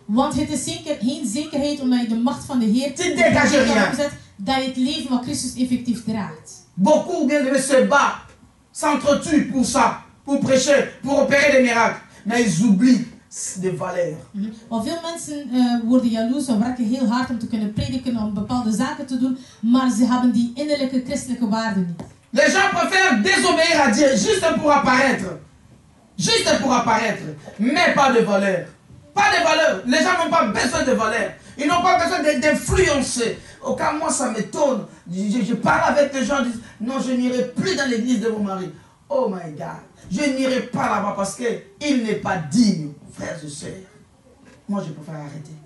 Want het is zeker geen zekerheid omdat je de macht van de Heer opzet, dat je het leven van Christus effectief draagt. Beaucoup bien de se battent, s'entretuent pour ça, pour prêcher, pour opérer des miracles. Mais ils oublient de valeurs. Want veel mensen worden jaloers en werken heel hard om te kunnen prediken, om bepaalde zaken te doen, maar ze hebben die innerlijke christelijke waarden niet. Les gens préfèrent désobéir à Dieu juste pour apparaître. Juste pour apparaître, mais pas de valeur. Pas de valeur. Les gens n'ont pas besoin de valeur. Ils n'ont pas besoin d'influencer. Au cas moi, ça m'étonne. Je parle avec les gens, ils disent, non, je n'irai plus dans l'église de mon mari. Oh my God. Je n'irai pas là-bas parce qu'il n'est pas digne, frères et sœurs. Moi, je préfère arrêter.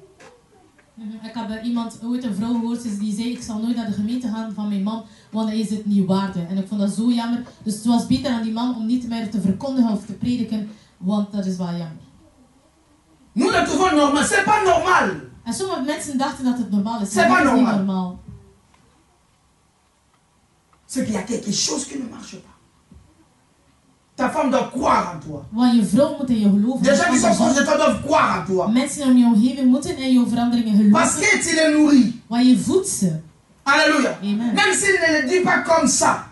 Ik heb iemand, ooit een vrouw gehoord, die zei, ik zal nooit naar de gemeente gaan van mijn man, want hij is het niet waard. En ik vond dat zo jammer. Dus het was beter aan die man om niet meer te verkondigen of te prediken, want dat is wel jammer. Nous le trouvons normal, c'est pas normal. En sommige mensen dachten dat het normaal is. C'est pas niet normal. normaal. C'est qu'il y a quelque chose qui ne marche pas. Ta femme doit croire en toi. Want je vrouw moet in je geloven. Les gens qui sont proches de toi doivent croire en toi. Mensen in je omgeving moeten in je veranderingen geloven. Parce que tu les nourris. Want je voedt ze. Alléluia. Amen. Même s'ils ne le disent pas comme ça.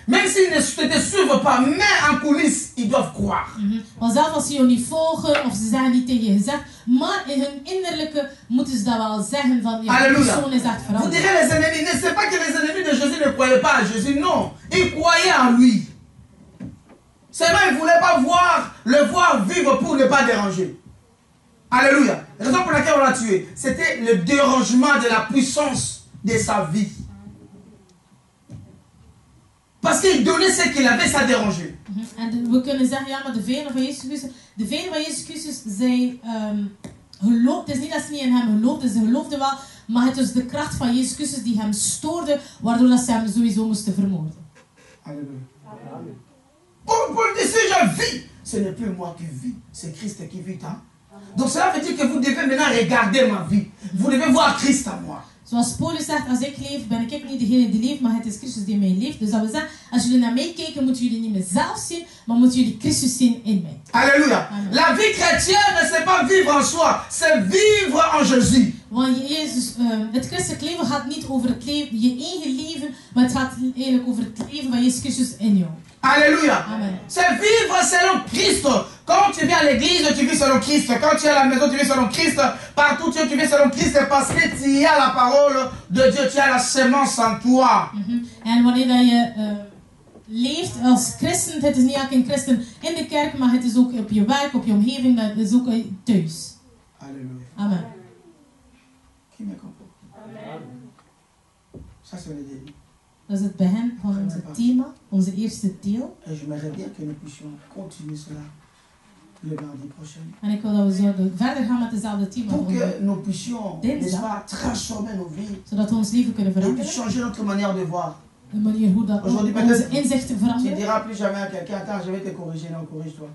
Même s'ils ne te suivent pas, mais en coulisses, ils doivent croire. Want zelfs als ze jou niet volgen of ze zeggen niet tegen je gezegd, maar in hun innerlijke moeten ze dat wel zeggen van je persoon is echt Vous veranderd. direz les ennemis, ne c'est pas que les ennemis de Jésus ne croyaient pas à Jésus, non. Ils croyaient en lui. Seulement, ils ne voulaient pas le voir vivre pour ne pas déranger. Alléluia. La raison pour laquelle on l'a tué, c'était le dérangement de la puissance de sa vie. Parce qu'il donnait ce qu'il avait, ça dérangeait. En we kunnen zeggen, ja, maar de vijanden van Jezus Christus, zij geloofden, het is niet dat ze niet in hem geloofden, ze geloofden wel, maar het was de kracht van Jezus Christus die hem stoorde, waardoor dat ze hem sowieso moesten vermoorden. Alléluia. Pour dire, si je vis, ce n'est plus moi qui vis, c'est Christ qui vit. Hein? Donc cela veut dire que vous devez maintenant regarder ma vie. Vous devez voir Christ en moi. Zoals Paulus zegt, als ik leef, ben ik niet degene die leeft, maar het is Christus die in mij leeft. Dus dat wil zeggen, als jullie naar mij kijken, moeten jullie niet mezelf zien, maar moeten jullie Christus zien in mij. Alléluia. Amen. La vie chrétienne, ne c'est pas vivre en soi, c'est vivre en Jésus. Want Jezus, het christelijk leven gaat niet over het leven, je eigen leven, maar het gaat eigenlijk over het leven van Jezus Christus in jou. Alléluia. C'est vivre selon Christ. Quand tu viens à l'église, tu vis selon Christ. Quand tu es à la maison, tu vis selon Christ. Partout, tu vis selon Christ parce que tu as la parole de Dieu. Tu as la semence en toi. En wanneer dat je leeft als christen, het is niet alleen een christen in de kerk, maar het is ook op je werk, op je omgeving, dat is ook thuis. Alléluia. Amen. Qui me comprend? Amen. Ça, c'est le début. Dat is het begin van onze thema, onze eerste deel. Et j'aimerais bien que nous puissions continuer cela le mardi prochain. En ik wil dat we zouden verder gaan met dezelfde thema. Pour que nous puissions, n'est-ce pas, transformer nos vies. Zodat we ons leven kunnen Et veranderen. puis changer notre manière de voir. De manier hoe dat onze inzichten Tu veranderen. diras plus jamais à quelqu'un, attends, je vais te corriger, non, corrige-toi.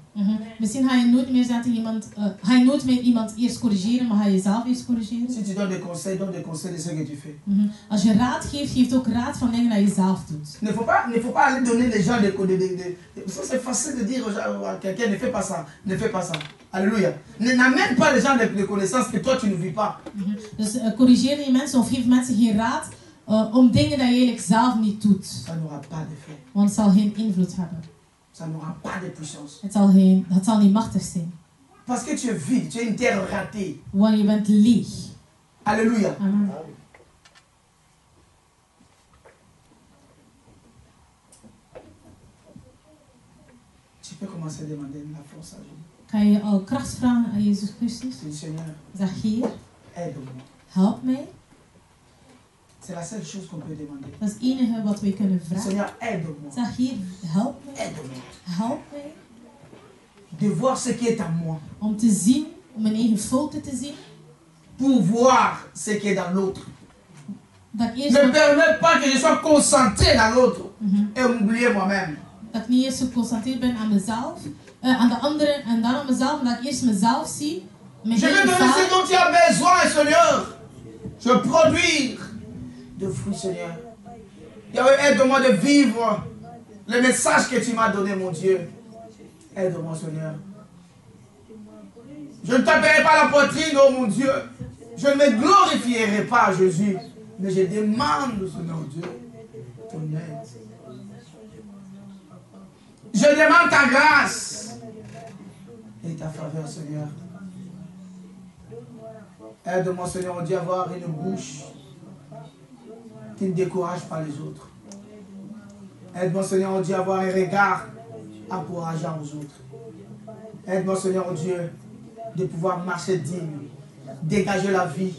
Misschien ga je nooit meer zeggen tegen iemand, ga je nooit meer iemand eerst corrigeren, maar ga je jezelf eerst corrigeren. Si tu donnes des conseils de ce que tu fais. Als je raad geeft, geef ook raad van dingen dat je zelf doet. Ne faut pas aller donner les gens c'est facile de dire à quelqu'un, ne fais pas ça, ne fais pas ça. Alléluia. N'amène pas les gens de connaissances que toi tu ne vis pas. Dus corrigeer je mensen of geef mensen geen raad om dingen dat je eigenlijk zelf niet doet. Ça n'aura pas d'effet. Want het zal geen invloed hebben. Ça n'aura pas de puissance. Het zal niet machtig zijn. Parce que tu es vide, tu es une terre ratée. Want je bent leeg. Alléluia. Amen. peux commencer à demander la force à Dieu. Kan je al kracht vragen aan Jezus Christus? Dis, Seigneur, Zeg, Heer, aide-moi. help mij. C'est la seule chose qu'on peut demander. Dat is het enige wat wij kunnen vragen. Seigneur, aide-moi. Zeg, Heer, help mij. Aide-moi. Help mij. De voir ce qui est à moi. Om te zien, om mijn eigen fouten te zien. Pour voir ce qui est dans l'autre. Dat ik eerst Ne permets pas que je sois concentré dans l'autre et m'oublier moi-même. Dat ik niet eerst zo geconcentreerd ben aan mezelf, aan de anderen en dan aan mezelf, maar dat ik eerst mezelf zie. Je vais donner ce dont tu as besoin, Seigneur. Je produire de fruits, Seigneur. Yahweh, aide-moi de vivre le message que tu m'as donné, mon Dieu. Aide-moi, Seigneur. Je ne taperai pas la poitrine, oh mon Dieu. Je ne me glorifierai pas, Jésus. Mais je demande, Seigneur Dieu, ton aide. Je demande ta grâce et ta faveur, Seigneur. Aide-moi, Seigneur Dieu, à avoir une bouche qui ne décourage pas les autres. Aide-moi, Seigneur Dieu, à avoir un regard encourageant aux autres. Aide-moi, Seigneur Dieu, de pouvoir marcher digne, dégager la vie.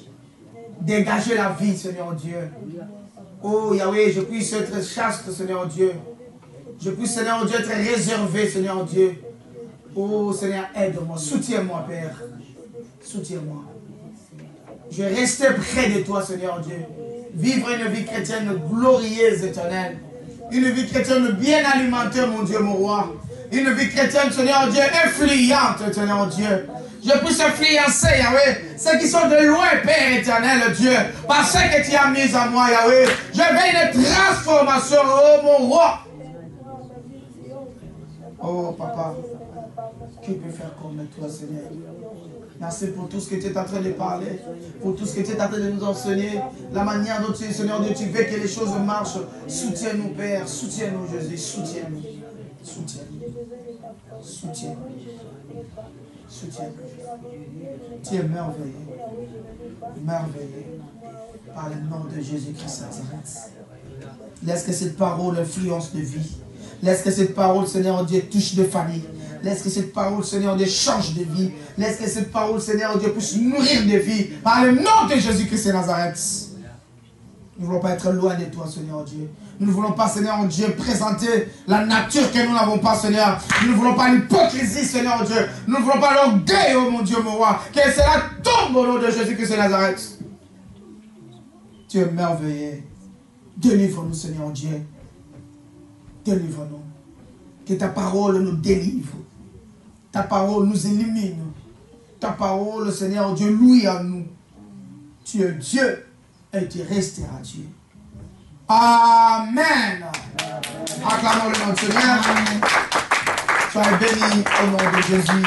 Dégager la vie, Seigneur Dieu. Oh Yahweh, je puisse être chaste, Seigneur Dieu. Je puisse, Seigneur Dieu, être réservé, Seigneur Dieu. Oh Seigneur, aide-moi, soutiens-moi, Père. Soutiens-moi. Je reste près de toi, Seigneur Dieu. Vivre une vie chrétienne glorieuse, éternelle. Une vie chrétienne bien alimentée, mon Dieu, mon roi. Une vie chrétienne, Seigneur Dieu, influente, Seigneur Dieu. Je puisse influencer, Yahweh, ceux qui sont de loin, Père éternel, Dieu, par ce que tu as mis en moi, Yahweh. Je veux une transformation, oh mon roi. Oh papa, qui peut faire comme toi, Seigneur? Merci pour tout ce que tu es en train de parler, pour tout ce que tu es en train de nous enseigner, la manière dont tu, Seigneur Dieu, tu veux que les choses marchent. Soutiens-nous, Père, soutiens-nous, Jésus, soutiens-nous, soutiens-nous, soutiens-nous, soutiens-nous. Tu es merveilleux, merveilleux, par le nom de Jésus-Christ Nazareth. Laisse que cette parole influence de vie. Laisse que cette parole, Seigneur Dieu, touche de famille. Laisse que cette parole, Seigneur Dieu, change de vie. Laisse que cette parole, Seigneur Dieu, puisse nourrir de vie. Par le nom de Jésus-Christ de Nazareth. Nous ne voulons pas être loin de toi, Seigneur Dieu. Nous ne voulons pas, Seigneur Dieu, présenter la nature que nous n'avons pas, Seigneur. Nous ne voulons pas l'hypocrisie, Seigneur Dieu. Nous ne voulons pas l'orgueil, oh mon Dieu, mon roi. Que cela tombe au nom de Jésus-Christ de Nazareth. Tu es merveilleux. Délivre-nous, Seigneur Dieu. Délivre-nous. Que ta parole nous délivre. Ta parole nous élimine. Ta parole, Seigneur Dieu, louis à nous. Tu es Dieu et tu resteras Dieu. Amen. Acclamons le nom du Seigneur. Soyez bénis au nom de Jésus.